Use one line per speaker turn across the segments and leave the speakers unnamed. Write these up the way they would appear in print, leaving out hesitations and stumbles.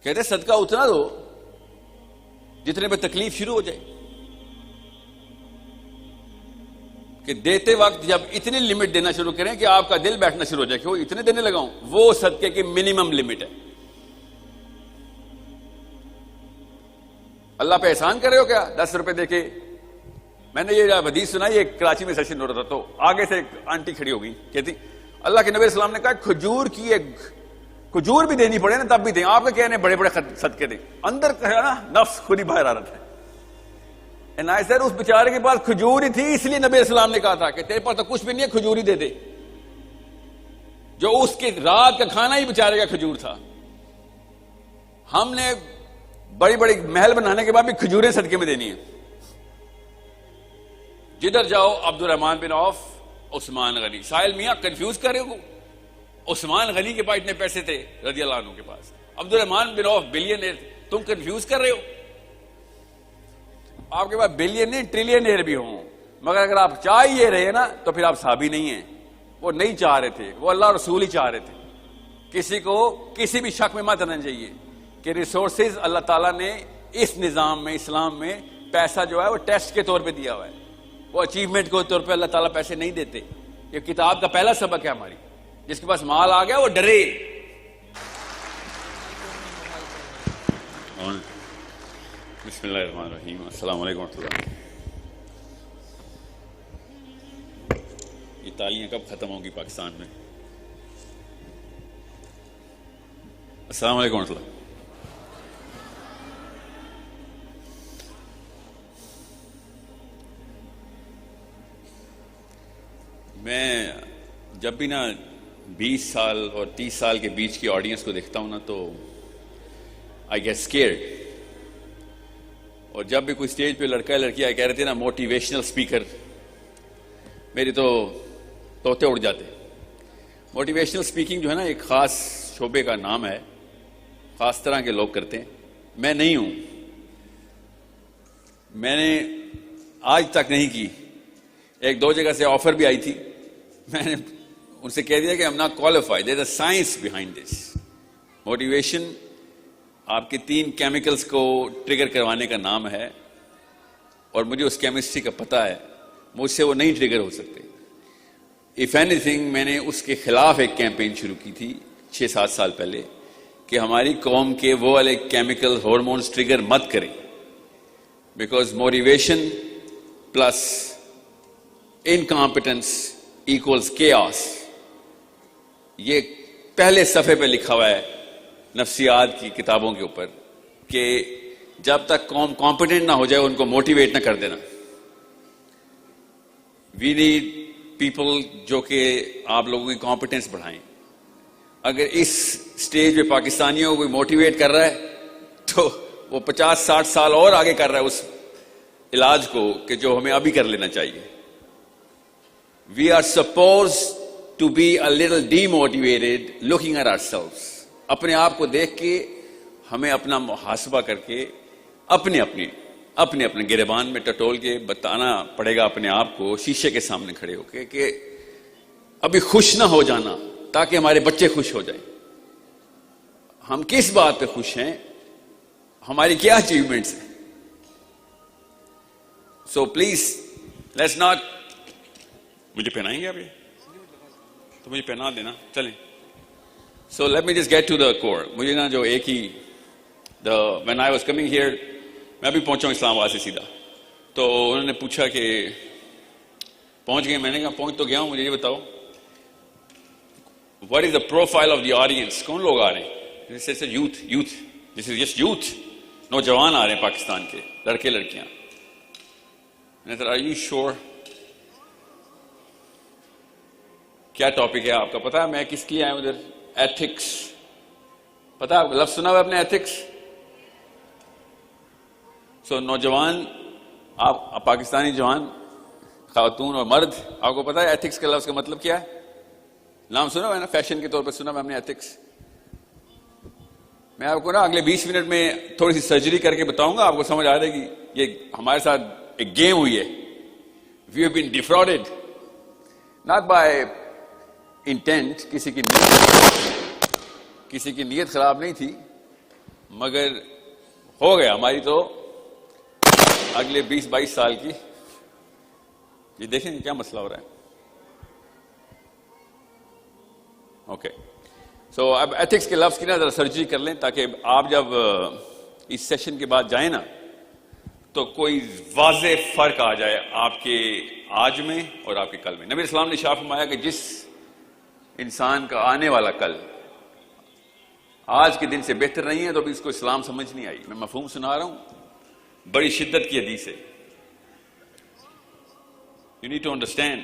کہتے صدقہ اتنا دو جتنے پہ تکلیف شروع ہو جائے، کہ دیتے وقت جب اتنی لمٹ دینا شروع کریں کہ آپ کا دل بیٹھنا شروع ہو جائے کہ وہ اتنے دینے لگاؤں، وہ صدقے کی منیمم لمٹ ہے. اللہ پہ احسان کر رہے ہو کیا 10 روپے دے کے؟ میں نے یہ حدیث سنا، یہ کراچی میں سیشن ہو رہا تھا تو آگے سے ایک آنٹی کھڑی ہو گئی، کہتی اللہ کے نبی علیہ السلام نے کہا کھجور بھی دینی پڑے نا تب بھی دیں، آپ کا کہنے بڑے بڑے صدقے دیں. اندر کہا نا نفس خود ہی باہر آ رہا تھا. اس بیچارے کے پاس کھجور ہی تھی، اس لیے نبی علیہ السلام نے کہا تھا کہ تیرے پاس تو کچھ بھی نہیں ہے، کھجور ہی دے دے. جو اس کے رات کا کھانا ہی بیچارے کا کھجور تھا. ہم نے بڑی بڑی محل بنانے کے بعد بھی کھجوریں صدقے میں دینی ہیں. جدھر جاؤ عبد الرحمن بن عوف، عثمان غنی. سائل میاں کنفیوز کر رہے ہو، عثمان غنی کے پاس اتنے پیسے تھے رضی اللہ عنہ کے پاس، عبد الرحمن بن عوف بلینئر، تم کنفیوز کر رہے ہو. آپ کے پاس بلینئر ٹریلینئر بھی ہوں، مگر اگر آپ چاہ یہ رہے نا تو پھر آپ صحابی نہیں ہیں. وہ نہیں چاہ رہے تھے، وہ اللہ رسول ہی چاہ رہے تھے. کسی کو کسی بھی شک میں مت آنا چاہیے کہ ریسورسز اللہ تعالیٰ نے اس نظام میں، اسلام میں پیسہ جو ہے وہ ٹیسٹ کے طور پہ دیا ہوا ہے، وہ اچیومنٹ کے طور پہ اللہ تعالیٰ پیسے نہیں دیتے. یہ کتاب کا پہلا سبق ہے ہماری. جس کے پاس مال آ گیا وہ ڈرے. بسم اللہ الرحمن الرحیم. السلام علیکم ورحمۃ اللہ. یہ تالیاں کب ختم ہوں گی پاکستان میں؟ السلام علیکم ورحمۃ اللہ. میں جب بھی نا 20 سال اور 30 سال کے بیچ کی آڈینس کو دیکھتا ہوں نا تو آئی گیٹ اسکیئرڈ. اور جب بھی کوئی اسٹیج پہ لڑکا یا لڑکی آئے کہہ رہے تھے نا موٹیویشنل اسپیکر، میری تو طوطے اڑ جاتے. موٹیویشنل اسپیکنگ جو ہے نا ایک خاص شعبے کا نام ہے، خاص طرح کے لوگ کرتے ہیں. میں نہیں ہوں، میں نے آج تک نہیں کی. ایک دو جگہ سے آفر بھی آئی تھی، میں نے ان سے کہہ دیا کہ I'm not qualified. There's a science behind this. Motivation آپ کے 3 کیمیکلز کو ٹریگر کروانے کا نام ہے، اور مجھے اس کیمسٹری کا پتہ ہے، مجھ سے وہ نہیں ٹریگر ہو سکتے. if anything میں نے اس کے خلاف ایک کیمپین شروع کی تھی 6-7 سال پہلے کہ ہماری قوم کے وہ والے کیمیکل ہارمونز ٹریگر مت کریں، because motivation plus incompetence equals chaos. یہ پہلے صفحے پہ لکھا ہوا ہے نفسیات کی کتابوں کے اوپر کہ جب تک قوم کمپیٹنٹ نہ ہو جائے ان کو موٹیویٹ نہ کر دینا. وی نیڈ پیپل جو کہ آپ لوگوں کی کمپیٹنس بڑھائیں. اگر اس سٹیج پہ پاکستانیوں کو موٹیویٹ کر رہا ہے تو وہ 50-60 سال اور آگے کر رہا ہے اس علاج کو کہ جو ہمیں ابھی کر لینا چاہیے. We are supposed to be a little demotivated looking at ourselves. اپنے آپ کو دیکھ کے ہمیں اپنا محاسبہ کر کے اپنے گریبان میں ٹٹول کے بتانا پڑے گا اپنے آپ کو شیشے کے سامنے کھڑے ہو کے کہ ابھی خوش نہ ہو جانا تاکہ ہمارے بچے خوش ہو جائیں. ہم کس بات پہ خوش ہیں؟ ہماری کیا اچیومنٹس ہیں؟ So please let's not. مجھے پہنائیں گے آپ یہ تو مجھے پہنا دینا. چلیں. So let me just get to the core. مجھے نا جو ایک ہی when I was coming here, میں بھی پہنچا ہوں اسلام آباد سے سیدھا، تو انہوں نے پوچھا کہ پہنچ گئے؟ میں نے کہا پہنچ تو گیا ہوں. مجھے یہ بتاؤ what is the profile of the audience, کون لوگ آ رہے ہیں؟ Youth. This is just youth. نوجوان آ رہے ہیں پاکستان کے، لڑکے لڑکیاں. میں نے کہا آر یو شیور؟ کیا ٹاپک ہے آپ کا پتا ہے؟ میں کس کے لیے آیا ہوں ادھر؟ ایتھکس. پتا ہے آپ لفظ سنا ہوا اپنے ایتھکس؟ سو نوجوان، آپ پاکستانی جوان، خاتون اور مرد، آپ کو پتا ہے ایتھکس کے لفظ کا مطلب کیا ہے؟ نام سنا ہوا ہے نا، فیشن کے طور پر سنا ہوا ہم نے ایتھکس. میں آپ کو نا اگلے 20 منٹ میں تھوڑی سی سرجری کر کے بتاؤں گا، آپ کو سمجھ آ جائے گی. یہ ہمارے ساتھ ایک گیم ہوئی ہے. We have been defrauded not by intent. کسی کی نیت خراب نہیں تھی. مگر ہو گیا ہماری تو اگلے 20-22 سال کی. یہ دیکھیں کیا مسئلہ ہو رہا ہے. اوکے سو اب ایتھکس کے لفظ کی نا ذرا سرجری کر لیں تاکہ آپ جب اس سیشن کے بعد جائیں نا تو کوئی واضح فرق آ جائے آپ کے آج میں اور آپ کے کل میں. نبی اسلام نے ارشاد فرمایا کہ جس انسان کا آنے والا کل آج کے دن سے بہتر نہیں ہے تو ابھی اس کو اسلام سمجھ نہیں آئی. میں مفہوم سنا رہا ہوں, بڑی شدت کی حدیث ہے. You need to understand.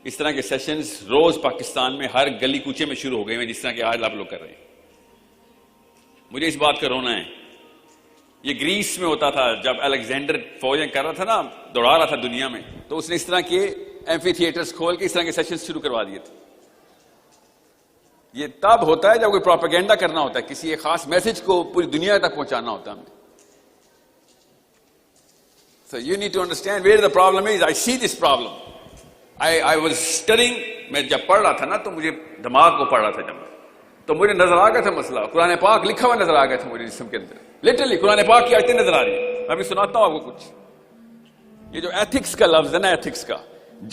اس طرح کے سیشنز روز پاکستان میں ہر گلی کوچے میں شروع ہو گئے ہیں, جس طرح کہ آج آپ لوگ کر رہے ہیں. مجھے اس بات کا رونا ہے. یہ گریس میں ہوتا تھا جب الیگزینڈر فوجیں کر رہا تھا نا, دوڑا رہا تھا دنیا میں, تو اس نے اس طرح کے ایمفی تھیٹرز کھول کے اس طرح کے سیشنز شروع کروا دیے تھے. یہ تب ہوتا ہے جب کوئی پروپیگنڈا کرنا ہوتا ہے, کسی ایک خاص میسج کو پوری دنیا تک پہنچانا ہوتا ہے ہمیں. So you need to understand where the problem is. I see this problem. I was studying. میں جب پڑھ رہا تھا نا تو مجھے دماغ کو پڑھ رہا تھا جب, تو مجھے نظر آ گیا تھا مسئلہ. قرآن پاک لکھا ہوا نظر آ گیا تھا مجھے جسم کے اندر. لٹرلی قرآن پاک کی آیتیں نظر آ رہی ہیں. میں بھی سناتا ہوں آپ کو کچھ. یہ جو ایتھکس کا لفظ ہے نا, ایتھکس کا,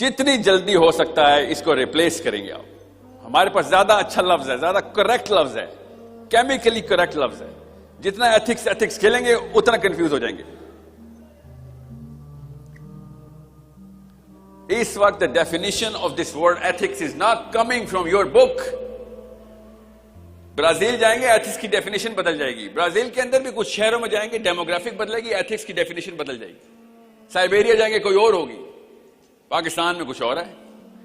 جتنی جلدی ہو سکتا ہے اس کو ریپلیس کریں گے آپ. ہمارے پاس زیادہ اچھا لفظ ہے, زیادہ کریکٹ لفظ ہے, کیمیکلی کریکٹ لفظ ہے. جتنا ایتھکس کھیلیں گے اتنا کنفیوز ہو جائیں گے. اس وقت the definition of this word ethics is not coming from your book. Brazil جائیں گے ایتھکس کی ڈیفینیشن بدل جائے گی. برازیل کے اندر بھی کچھ شہروں میں جائیں گے ڈیموگرافک بدلے گی, ایتھکس کی ڈیفینیشن بدل جائے گی. سائبیریا جائیں گے کوئی اور ہوگی. پاکستان میں کچھ اور ہے.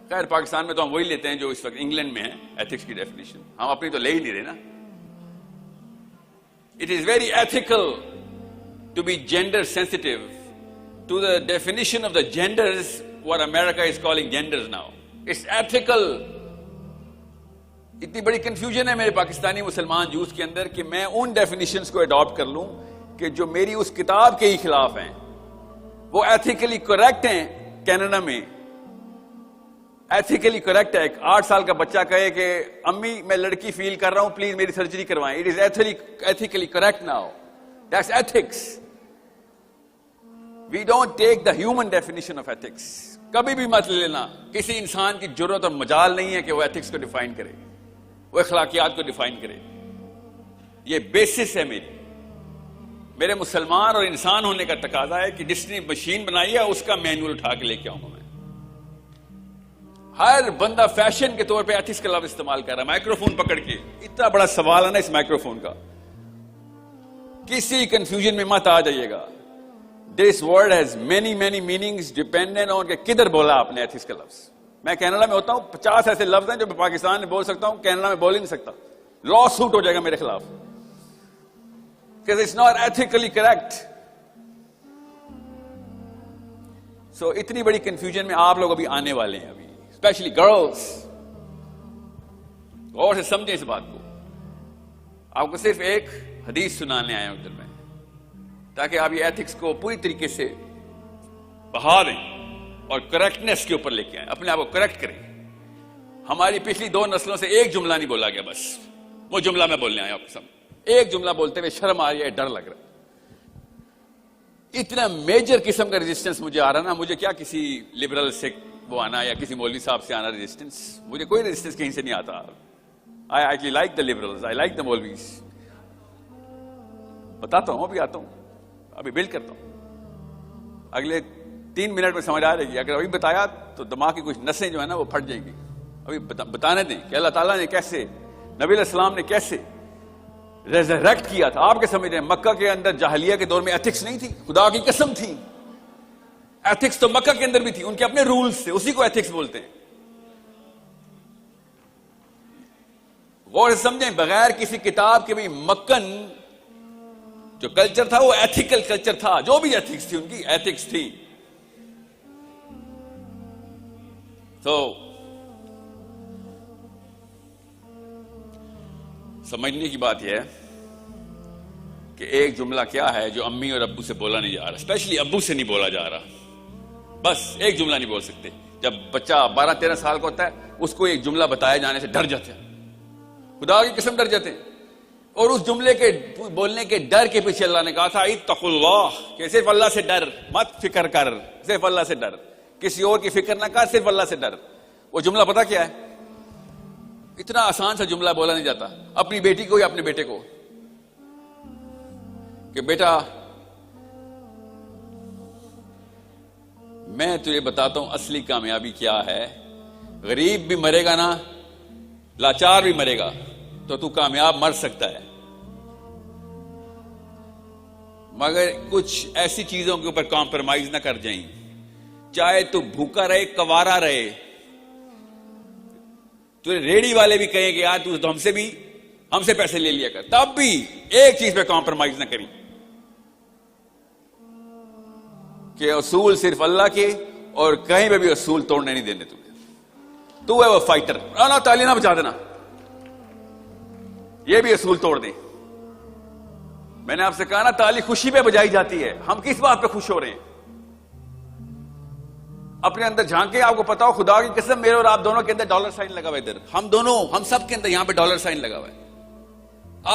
خیر پاکستان میں تو ہم وہی لیتے ہیں جو اس وقت انگلینڈ میں ہے ایتھکس کی ڈیفینیشن. ہم اپنی تو لے ہی نہیں رہے نا. It is very ethical to be gender sensitive to the definition of the genders. What America is calling genders now. It's ethical. اتنی بڑی کنفیوژن ہے میرے پاکستانی مسلمان یوتھ کے اندر کہ میں ان ڈیفینیشنز کو اڈاپٹ کر لوں کہ جو میری اس کتاب کے ہی خلاف ہیں. وہ ایتھیکلی کریکٹ ہیں. کینیڈا میں ایتھیکلی کریکٹ ہے. ایک 8 سال کا بچہ کہے کہ امی میں لڑکی فیل کر رہا ہوں, پلیز میری سرجری کروائیں. It is ethically correct now. That's ethics. We don't take the human definition of ethics. کبھی بھی مت لینا. کسی انسان کی جرت اور مجال نہیں ہے کہ وہ ایتھکس کو ڈیفائن کرے, وہ اخلاقیات کو ڈیفائن کرے. یہ بیسس ہے میرے مسلمان اور انسان ہونے کا تقاضا ہے کہ جس نے مشین بنائی ہے اس کا مینول اٹھا کے لے کے آؤں گا میں. ہر بندہ فیشن کے طور پہ ایتھکس کا لفظ استعمال کر رہا ہے مائکرو فون پکڑ کے. اتنا بڑا سوال ہے نا اس مائکرو فون کا. کسی کنفیوژن میں مت آ جائیے گا. This word has many meanings dependent on کہ کدھر بولا آپ نے ایتھکس کا لفظ. میں کینیڈا میں ہوتا ہوں, 50 ایسے لفظ ہیں جو میں پاکستان میں بول سکتا ہوں, کینیڈا میں بول ہی نہیں سکتا. لا سوٹ ہو جائے گا میرے خلاف. Because it's not ethically correct. So اتنی بڑی کنفیوژن میں آپ لوگ ابھی آنے والے ہیں ابھی, اسپیشلی گرلس. غور سے سمجھیں اس بات کو. آپ کو صرف ایک حدیث سنانے آئے ہیں ادھر میں تاکہ آپ یہ ایتھکس کو پوری طریقے سے بہا دیں اور کریکٹنس کے اوپر لے کے آئیں, اپنے آپ کو کریکٹ کریں. ہماری پچھلی 2 نسلوں سے ایک جملہ نہیں بولا گیا, بس وہ جملہ میں بولنے آیا آپ کے سامنے. ایک جملہ بولتے ہوئے شرم آ رہی ہے, ڈر لگ رہا ہے. اتنا میجر قسم کا ریزسٹنس مجھے آ رہا نا. مجھے کیا کسی لبرل سے وہ آنا یا کسی مولوی صاحب سے آنا ریزسٹنس. مجھے کوئی ریزسٹنس کہیں سے نہیں آتا. I actually like the liberals, I like the Maulvis. بتاتا ہوں, ابھی آتا ہوں, ابھی بلڈ کرتا ہوں. اگلے 3 منٹ میں سمجھ آ رہے گی. اگر ابھی بتایا تو دماغ کی کچھ نسیں جو ہے نا وہ پھٹ جائیں گی. ابھی بتانے دیں کہ اللہ تعالیٰ نے کیسے, نبی علیہ السلام نے کیسے ریزریکٹ کیا تھا. آپ کے سمجھ رہے ہیں مکہ کے اندر جاہلیہ کے دور میں ایتھکس نہیں تھی, خدا کی قسم تھی. ایتھکس تو مکہ کے اندر بھی تھی, ان کے اپنے رولز تھے, اسی کو ایتھکس بولتے ہیں. غور سے سمجھیں, بغیر کسی کتاب کے بھی مکن جو کلچر تھا وہ ایتھیکل کلچر تھا. جو بھی ایتھکس تھی ان کی ایتھکس تھی. تو سمجھنے کی بات یہ ہے کہ ایک جملہ کیا ہے جو امی اور ابو سے بولا نہیں جا رہا, اسپیشلی ابو سے نہیں بولا جا رہا. بس ایک جملہ نہیں بول سکتے. جب بچہ 12-13 سال کا ہوتا ہے اس کو ایک جملہ بتایا جانے سے ڈر جاتے ہیں, خدا کی قسم ڈر جاتے ہیں. اور اس جملے کے بولنے کے ڈر کے پیچھے اللہ نے کہا تھا اتقوا اللہ، کہ صرف اللہ سے ڈر، مت فکر کر، صرف اللہ سے ڈر، کسی اور کی فکر نہ کر، صرف اللہ سے ڈر۔ وہ جملہ پتا کیا ہے؟ اتنا آسان سا جملہ بولا نہیں جاتا اپنی بیٹی کو یا اپنے بیٹے کو کہ بیٹا میں تجھے بتاتا ہوں اصلی کامیابی کیا ہے، غریب بھی مرے گا نا، لاچار بھی مرے گا، تو کامیاب مر سکتا ہے، مگر کچھ ایسی چیزوں کے اوپر کمپرومائز نہ کر جائیں، چاہے تو بھوکا رہے، کوارا رہے، تو ریڑی والے بھی کہیں کہ یار تو ہم سے پیسے لے لیا کر، تب بھی ایک چیز پہ کمپرومائز نہ کریں کہ اصول صرف اللہ کے، اور کہیں پہ بھی اصول توڑنے نہیں دینے تمہیں، تو ہے وہ فائٹر، نہ تالی نہ بچا دینا، یہ بھی اصول توڑ دیں۔ میں نے آپ سے کہا نا تالی خوشی پہ بجائی جاتی ہے، ہم کس بات پہ خوش ہو رہے ہیں؟ اپنے اندر جھانکے، آپ کو پتا ہو خدا کی قسم میرے اور آپ دونوں کے اندر ڈالر سائن لگا ہوا ہے، ادھر ہم سب کے اندر یہاں پہ ڈالر سائن لگا ہوا ہے۔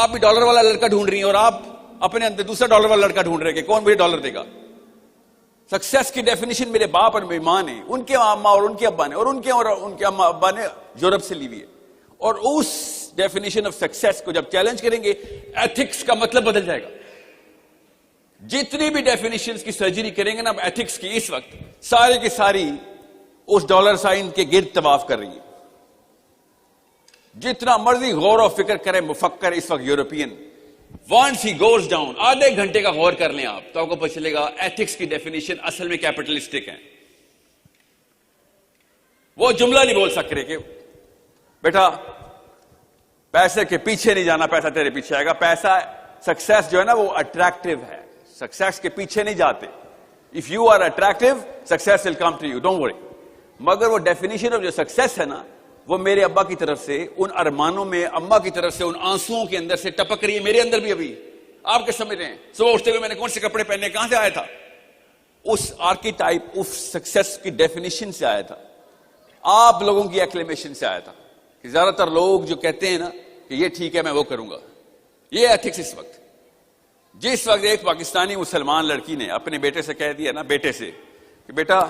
آپ بھی ڈالر والا لڑکا ڈھونڈ رہی ہیں اور آپ اپنے اندر دوسرا ڈالر والا لڑکا ڈھونڈ رہے ہیں کہ کون مجھے ڈالر دے گا۔ سکسیس کی ڈیفینیشن میرے باپ اور میری ماں نے، ان کے اماں اور ان کے ابا نے، اور ان کے اماں ابا نے یورپ سے لی ہوئی ہے، اور اس ڈیفینیشن آف سکسیس کو جب چیلنج کریں گے ایتھکس کا مطلب بدل جائے گا۔ جتنی بھی ڈیفینیشنز کی سرجری کریں گے نا ایتھکس کی، اس وقت سارے کی ساری اس ڈالر سائن کے گرد طواف کر رہی ہے۔ جتنا مرضی غور و فکر کرے مفکر اس وقت European, once he goes down، آدھے گھنٹے کا غور کر لیں آپ تو آپ کو پتہ چلے گا ایتھکس کی ڈیفینیشن اصل میں کیپٹلسٹک ہے۔ وہ جملہ نہیں بول سکتے کہ بیٹا پیسے کے پیچھے نہیں جانا، پیسہ تیرے پیچھے آئے گا۔ پیسہ، سکسیس جو ہے نا وہ اٹریکٹیو ہے، سکسیس کے پیچھے نہیں جاتے۔ If you are attractive, success will come to you, don't worry۔ مگر وہ ڈیفینیشن آف جو سکسیس ہے نا، وہ میرے ابا کی طرف سے ان ارمانوں میں، اماں کی طرف سے ان آنسوؤں کے اندر سے ٹپک رہی ہے، میرے اندر بھی ابھی۔ آپ کیا سمجھ رہے ہیں؟ صبح اٹھتے ہوئے میں نے کون سے کپڑے پہنے، کہاں سے آیا تھا؟ اس آرکیٹائپ آف سکسیس کی ڈیفینیشن سے آیا تھا، آپ لوگوں کی ایکلیمیشن سے آیا تھا، کہ زیادہ تر لوگ جو کہتے ہیں نا کہ یہ ٹھیک ہے میں وہ کروں گا، یہ ایتھکس۔ اس وقت جس وقت ایک پاکستانی مسلمان لڑکی نے اپنے بیٹے سے کہہ دیا نا، بیٹے سے کہ بیٹا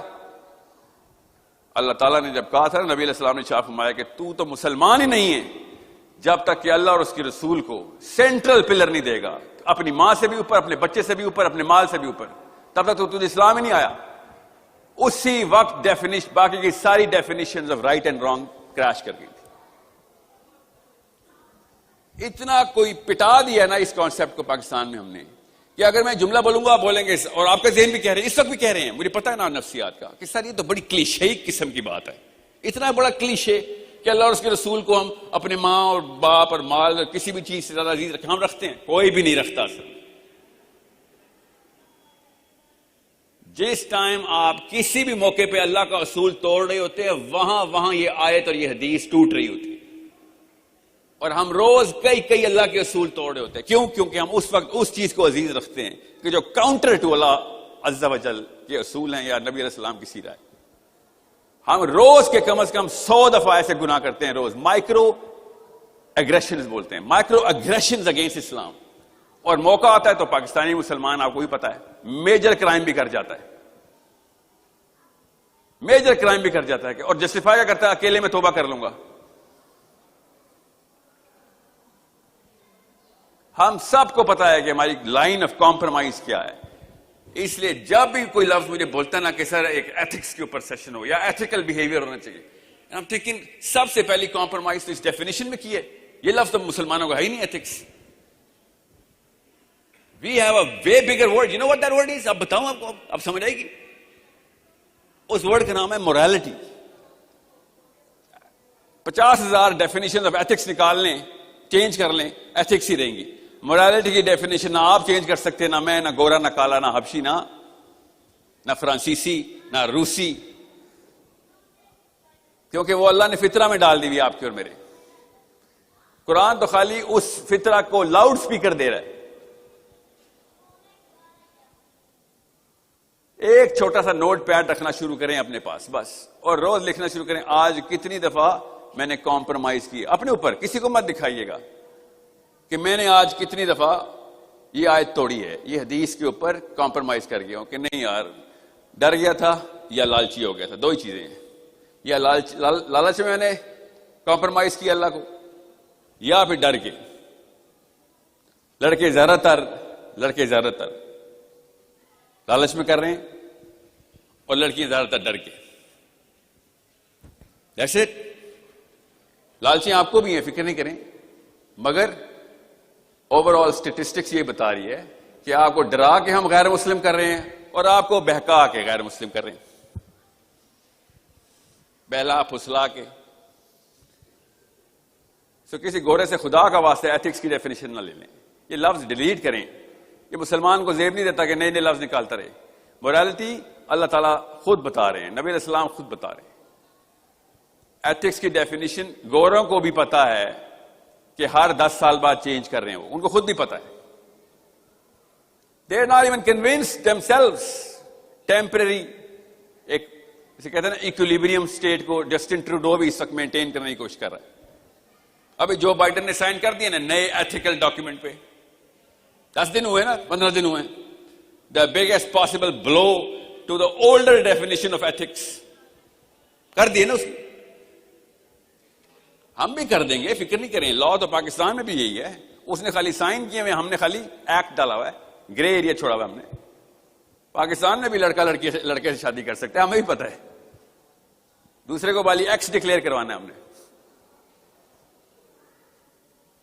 اللہ تعالیٰ نے جب کہا تھا نبی علیہ السلام نے ارشاد فرمایا کہ تو مسلمان ہی نہیں ہے جب تک کہ اللہ اور اس کے رسول کو سینٹرل پلر نہیں دے گا، اپنی ماں سے بھی اوپر، اپنے بچے سے بھی اوپر، اپنے مال سے بھی اوپر، تب تک تو تجھے اسلام ہی نہیں آیا۔ اسی وقت ڈیفینیشن، باقی کی ساری definitions of right and wrong crash کر گئی تھی۔ اتنا کوئی پٹا دیا نا اس کانسیپٹ کو پاکستان میں ہم نے، کہ اگر میں جملہ بولوں گا آپ بولیں گے، اور آپ کا ذہن بھی کہہ رہے ہیں، اس وقت بھی کہہ رہے ہیں، مجھے پتا ہے نا نفسیات کا، کہ سر یہ تو بڑی کلیشے قسم کی بات ہے، اتنا بڑا کلیشے کہ اللہ اور اس کے رسول کو ہم اپنے ماں اور باپ اور مال اور کسی بھی چیز سے زیادہ عزیز رکھیں، ہم رکھتے ہیں، کوئی بھی نہیں رکھتا سر۔ جس ٹائم آپ کسی بھی موقع پہ اللہ کا اصول توڑ رہے ہوتے ہیں، وہاں یہ آیت اور یہ حدیث ٹوٹ رہی ہوتی ہے، اور ہم روز کئی اللہ کے اصول توڑ رہے ہوتے ہیں۔ کیوں؟ کیونکہ ہم اس وقت اس چیز کو عزیز رکھتے ہیں کہ جو کاؤنٹر ٹو اللہ عز و جل کے اصول ہیں یا نبی علیہ السلام کی سیرت ہے۔ ہم روز کے کم از کم 100 دفعہ ایسے گناہ کرتے ہیں، روز مائکرو اگریشنز بولتے ہیں، مائکرو اگریشنز اگینسٹ اسلام، اور موقع آتا ہے تو پاکستانی مسلمان آپ کو بھی پتا ہے میجر کرائم بھی کر جاتا ہے، میجر کرائم بھی کر جاتا ہے، اور جسٹیفائی کرتا ہے اکیلے میں توبہ کر لوں گا۔ ہم سب کو پتا ہے کہ ہماری لائن آف کمپرومائز کیا ہے، اس لیے جب بھی کوئی لفظ مجھے بولتا نا کہ سر ایک ایتھکس کے اوپر سیشن ہو یا ایتھیکل بیہیویئر ہونا چاہیے، ہم لیکن سب سے پہلی کمپرومائز تو اس ڈیفینیشن میں کی ہے، یہ لفظ تو مسلمانوں کا ہے ہی نہیں ethics. We have a way bigger word, you know what that word is? اب بتاؤں آپ کو، اب سمجھ آئے گی۔ اس ورڈ کا نام ہے موریلٹی۔ 50,000 ڈیفینیشن آف ایتھکس نکال لیں، چینج کر لیں، ایتھکس ہی رہیں گی۔ موریلٹی کی ڈیفینیشن نہ آپ چینج کر سکتے، نہ میں، نہ گورا، نہ کالا، نہ حبشی، نہ فرانسیسی، نہ روسی، کیونکہ وہ اللہ نے فطرہ میں ڈال دی ہوئی آپ کے اور میرے۔ قرآن تو خالی اس فطرہ کو لاؤڈ سپیکر دے رہا ہے۔ ایک چھوٹا سا نوٹ پیڈ رکھنا شروع کریں اپنے پاس بس، اور روز لکھنا شروع کریں آج کتنی دفعہ میں نے کمپرومائز کی اپنے اوپر، کسی کو مت دکھائیے گا۔ کہ میں نے آج کتنی دفعہ یہ آیت توڑی ہے, یہ حدیث کے اوپر کمپرومائز کر گیا ہوں کہ نہیں یار, ڈر گیا تھا یا لالچی ہو گیا تھا, دو ہی چیزیں ہیں. یا لالچ میں نے کمپرومائز کیا اللہ کو, یا پھر ڈر کے. لڑکے زیادہ تر لالچ میں کر رہے ہیں اور لڑکیاں زیادہ تر ڈر کے. That's it. لالچیاں آپ کو بھی ہیں, فکر نہیں کریں, مگر اوور آل اسٹیٹسٹکس یہ بتا رہی ہے کہ آپ کو ڈرا کے ہم غیر مسلم کر رہے ہیں اور آپ کو بہکا کے غیر مسلم کر رہے ہیں, بہلا پھسلا کے. کسی گورے سے خدا کا واسطہ ایتھکس کی ڈیفینیشن نہ لے لیں, یہ لفظ ڈیلیٹ کریں. یہ مسلمان کو زیب نہیں دیتا کہ نئے نئے لفظ نکالتا رہے. مورالٹی اللہ تعالیٰ خود بتا رہے ہیں, نبی علیہ السلام خود بتا رہے ہیں. ایتھکس کی ڈیفینیشن گوروں کو بھی پتا ہے کہ ہر 10 سال بعد چینج کر رہے ہیں, ان کو خود بھی پتا ہے. they are not even convinced themselves. Temporary ایک جسے کہتے ہیں نا ایکولیبریم اسٹیٹ کو جسٹن ٹروڈو بھی اس وقت مینٹین کرنے کی کوشش کر رہا ہے. ابھی جو بائیڈن نے سائن کر دیا نا نئے ایتھیکل ڈاکیومنٹ پہ, 10 دن ہوئے نا, 15 دن ہوئے. The biggest possible blow to the older definition of ethics کر دیے نا اس نے. ہم بھی کر دیں گے, فکر نہیں کریں. لا تو پاکستان میں بھی یہی ہے, اس نے خالی سائن کیے ہوئے, ہم نے خالی ایکٹ ڈالا ہوا ہے, گرے ایریا چھوڑا ہوا ہے ہم نے. پاکستان میں بھی لڑکے سے شادی کر سکتے ہیں, ہمیں بھی پتہ ہے. دوسرے کو بالی ایکس ڈکلیئر کروانا ہے ہم نے.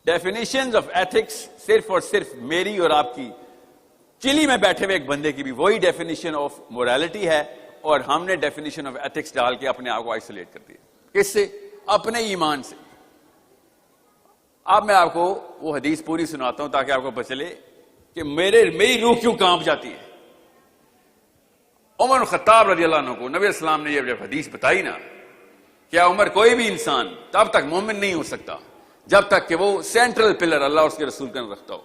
ڈیفینیشنز آف ایتھکس صرف اور صرف میری اور آپ کی, چلی میں بیٹھے ہوئے ایک بندے کی بھی وہی ڈیفینیشن آف موریلٹی ہے, اور ہم نے ڈیفینیشن آف ایتھکس ڈال کے اپنے آپ کو آئسولیٹ کر دیا. کس سے؟ اپنے ایمان سے. اب میں آپ کو وہ حدیث پوری سناتا ہوں تاکہ آپ کو پتہ چلے کہ میری روح کیوں کانپ جاتی ہے. عمر خطاب رضی اللہ عنہ کو نبی السلام نے جب حدیث بتائی نا, کیا عمر کوئی بھی انسان تب تک مومن نہیں ہو سکتا جب تک کہ وہ سینٹرل پلر اللہ اور اس کے رسول کا رکھتا ہو.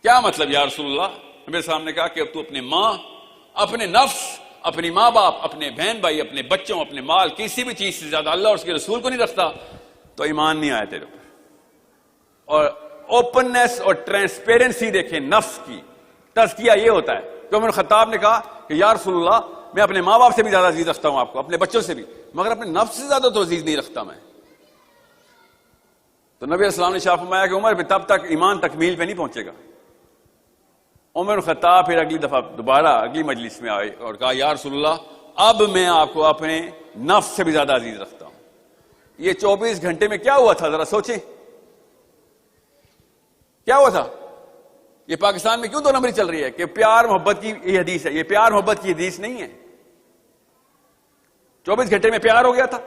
کیا مطلب یا رسول اللہ؟ نبی السلام نے کہا کہ اب تو اپنے ماں, اپنے نفس, اپنی ماں باپ, اپنے بہن بھائی, اپنے بچوں, اپنے مال, کسی بھی چیز سے زیادہ اللہ اور اس کے رسول کو نہیں رکھتا تو ایمان نہیں آیا تیرے اوپر. اور اوپننس اور ٹرانسپیرنسی دیکھیں نفس کی, تزکیہ یہ ہوتا ہے. تو عمر خطاب نے کہا کہ یا رسول اللہ میں اپنے ماں باپ سے بھی زیادہ عزیز رکھتا ہوں آپ کو, اپنے بچوں سے بھی, مگر اپنے نفس سے زیادہ تو عزیز نہیں رکھتا میں. تو نبی السلام نے شاہ فرمایا کہ عمر بھی تب تک ایمان تکمیل پہ نہیں پہنچے گا. عمر خطاب پھر اگلی دفعہ دوبارہ اگلی مجلس میں آئے اور کہا یا رسول اللہ اب میں آپ کو اپنے نفس سے بھی زیادہ عزیز رکھتا ہوں. یہ 24 گھنٹے میں کیا ہوا تھا ذرا سوچیں, کیا ہوا تھا؟ یہ پاکستان میں کیوں 2 نمبری چل رہی ہے کہ پیار محبت کی یہ حدیث ہے. یہ پیار محبت کی حدیث نہیں ہے. 24 گھنٹے میں پیار ہو گیا تھا.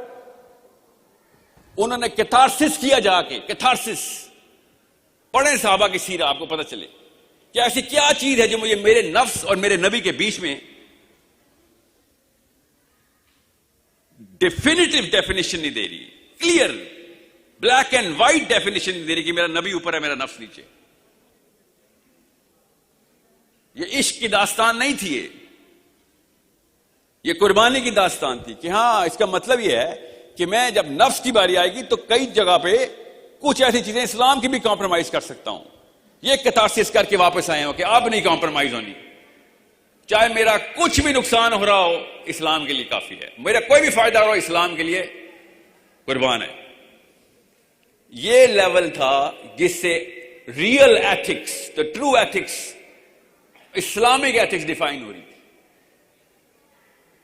انہوں نے کیتھارسس کیا, جا کے کیتھارسس پڑھیں صحابہ کی سیرہ, آپ کو پتہ چلے کہ ایسی کیا چیز ہے جو مجھے میرے نفس اور میرے نبی کے بیچ میں ڈیفینیٹو ڈیفینیشن نہیں دے رہی, clear black and white definition نہیں دے رہی کہ میرا نبی اوپر ہے میرا نفس نیچے. یہ عشق کی داستان نہیں تھی, یہ قربانی کی داستان تھی کہ ہاں اس کا مطلب یہ ہے کہ میں جب نفس کی باری آئے گی تو کئی جگہ پہ کچھ ایسی چیزیں اسلام کی بھی کمپرومائز کر سکتا ہوں. یہ کیتھارسس کر کے واپس آئے ہوں کہ اب نہیں کمپرومائز ہونی, چاہے میرا کچھ بھی نقصان ہو رہا ہو اسلام کے لیے کافی ہے, میرا کوئی بھی فائدہ ہو رہا ہو اسلام کے لیے قربان ہے. یہ لیول تھا جس سے real ethics, the true ethics, Islamic ethics define ہو رہی تھی.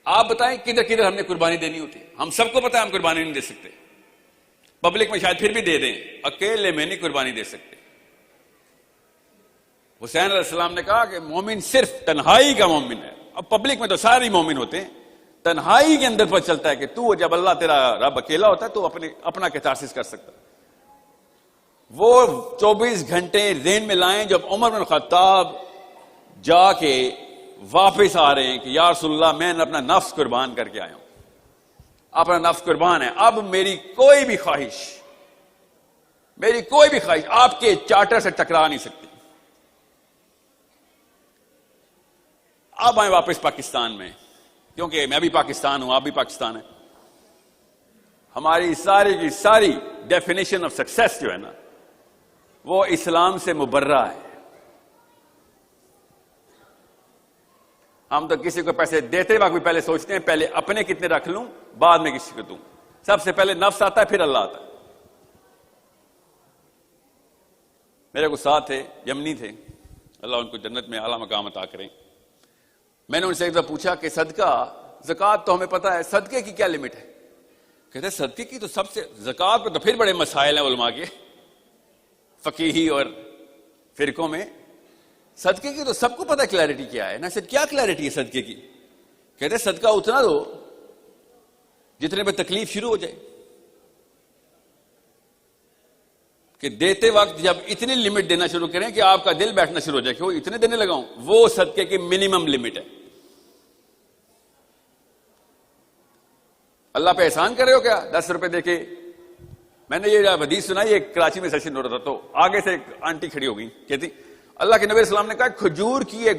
آپ بتائیں کدھر کدھر ہم نے قربانی دینی ہوتی ہے؟ ہم سب کو پتا ہے ہم قربانی نہیں دے سکتے, پبلک میں شاید پھر بھی دے دیں, اکیلے میں نہیں قربانی دے سکتے. حسین علیہ السلام نے کہا کہ مومن صرف تنہائی کا مومن ہے. اب پبلک میں تو سارے مومن ہوتے ہیں, تنہائی کے اندر پتہ چلتا ہے کہ تو جب اللہ تیرا رب اکیلا ہوتا ہے تو اپنا کیتھارسس کر سکتا. وہ 24 گھنٹے ذہن میں لائیں جب عمر بن خطاب جا کے واپس آ رہے ہیں کہ یا رسول اللہ میں نے اپنا نفس قربان کر کے آیا ہوں, اپنا نفس قربان ہے, اب میری کوئی بھی خواہش آپ کے چارٹر سے ٹکرا نہیں سکتی. اب آئیں واپس پاکستان میں, کیونکہ میں بھی پاکستان ہوں, آپ بھی پاکستان ہیں. ہماری ساری کی ساری ڈیفینیشن آف سکسیس جو ہے نا وہ اسلام سے مبرہ ہے. ہم تو کسی کو پیسے دیتے وقت بھی پہلے سوچتے ہیں پہلے اپنے کتنے رکھ لوں بعد میں کسی کو دوں. سب سے پہلے نفس آتا ہے پھر اللہ آتا ہے. میرے کو ساتھ تھے, یمنی تھے, اللہ ان کو جنت میں اعلیٰ مقام عطا کریں. میں نے ان سے ایک دفعہ پوچھا کہ صدقہ, زکوٰۃ تو ہمیں پتا ہے, صدقے کی کیا لمٹ ہے؟ کہتے ہیں صدقے کی تو سب سے, زکوٰۃ پہ تو پھر بڑے مسائل ہیں علماء کے, فقیہی اور فرقوں میں. صدقے کی تو سب کو پتا کلیئرٹی کیا ہے نا. سر کیا کلیئرٹی ہے صدقے کی؟ کہتے ہیں صدقہ اتنا دو جتنے پہ تکلیف شروع ہو جائے, کہ دیتے وقت جب اتنی لمٹ دینا شروع کریں کہ آپ کا دل بیٹھنا شروع ہو جائے کہ وہ اتنے دینے لگاؤں, وہ صدقے کی منیمم لمٹ ہے. اللہ پہ احسان کر رہے ہو کیا 10 روپے دے کے؟ میں نے یہ حدیث سنا, یہ کراچی میں سیشن ہو رہا تھا, تو آگے سے ایک آنٹی کھڑی ہو گئی, کہتی اللہ کے نبی علیہ السلام نے کہا کھجور کی ایک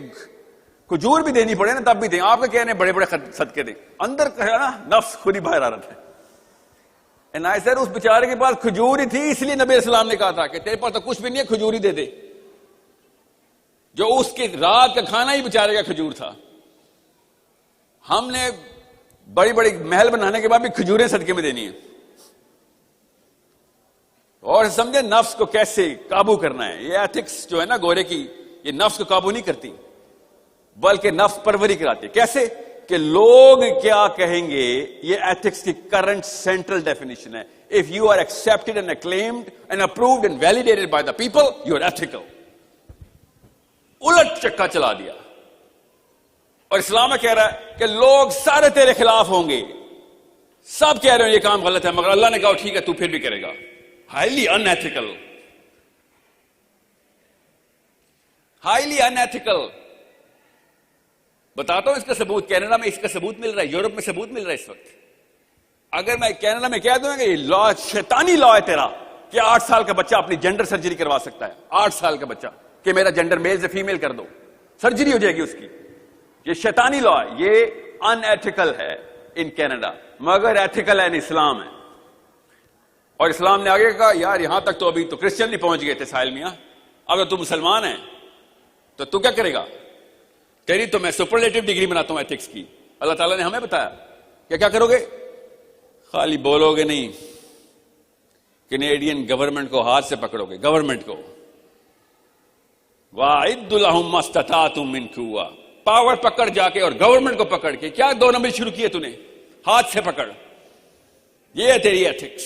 کھجور بھی دینی پڑے نا تب بھی دیں, آپ کے کہنے بڑے بڑے صدقے دیں. اندر کہا نا نفس خود ہی باہر آ رہا تھا. سر اس بیچارے کے پاس کھجور ہی تھی, اس لیے نبی علیہ السلام نے کہا تھا کہ تیرے پاس تو کچھ بھی نہیں ہے, کھجور ہی دے دے. جو اس کی رات کا کھانا ہی بیچارے کا کھجور تھا. ہم نے بڑی بڑی محل بنانے کے بعد بھی کھجوریں صدقے میں دینی ہیں. اور سمجھے نفس کو کیسے قابو کرنا ہے. یہ ایتھکس جو ہے نا گورے کی, یہ نفس کو قابو نہیں کرتی بلکہ نفس پروری کراتی. کیسے کہ لوگ کیا کہیں گے, یہ ایتھکس کی کرنٹ سینٹرل ڈیفینیشن ہے. If you are accepted and acclaimed and approved and validated by the people, you are ethical. الٹ چکا چلا دیا. اور اسلام میں کہہ رہا ہے کہ لوگ سارے تیرے خلاف ہوں گے, سب کہہ رہے ہیں یہ کام غلط ہے, مگر اللہ نے کہا ٹھیک ہے تو پھر بھی کرے گا. ہائیلی ان ایتھیکل, ہائیلی ان ایتھیکل. بتاتا ہوں اس کا ثبوت. کینیڈا میں اس کا ثبوت مل رہا ہے, یورپ میں ثبوت مل رہا ہے اس وقت. اگر میں کینیڈا میں کہہ دوں کہ یہ لا شیطانی لا ہے تیرا کہ 8 سال کا بچہ اپنی جینڈر سرجری کروا سکتا ہے, 8 سال کا بچہ کہ میرا جینڈر میل سے فیمیل کر دو, سرجری ہو جائے گی اس کی. یہ شیطانی لا ہے, یہ ان ایتھیکل ہے ان کینیڈا, مگر ایتھیکل ہے ان اسلام ہے. اور اسلام نے آگے کہا یار یہاں تک تو ابھی تو کرسچن نہیں پہنچ گئے تھے ساحل میاں, اگر تو مسلمان ہے تو تو کیا کرے گا؟ تیری تو میں سپرلیٹو ڈگری بناتا ہوں ایتھکس کی. اللہ تعالیٰ نے ہمیں بتایا کہ کیا کرو گے, خالی بولو گے نہیں, کینیڈین گورنمنٹ کو ہاتھ سے پکڑو گے, گورنمنٹ کو. وَأَعِدُّ لَهُم مَّا اسْتَطَعْتُم مِّن قُوَّةٍ, پاور پکڑ جا کے اور گورنمنٹ کو پکڑ کے. کیا 2 نمبر شروع کیے تو نے, ہاتھ سے پکڑ. یہ ہے تیری ایتھکس.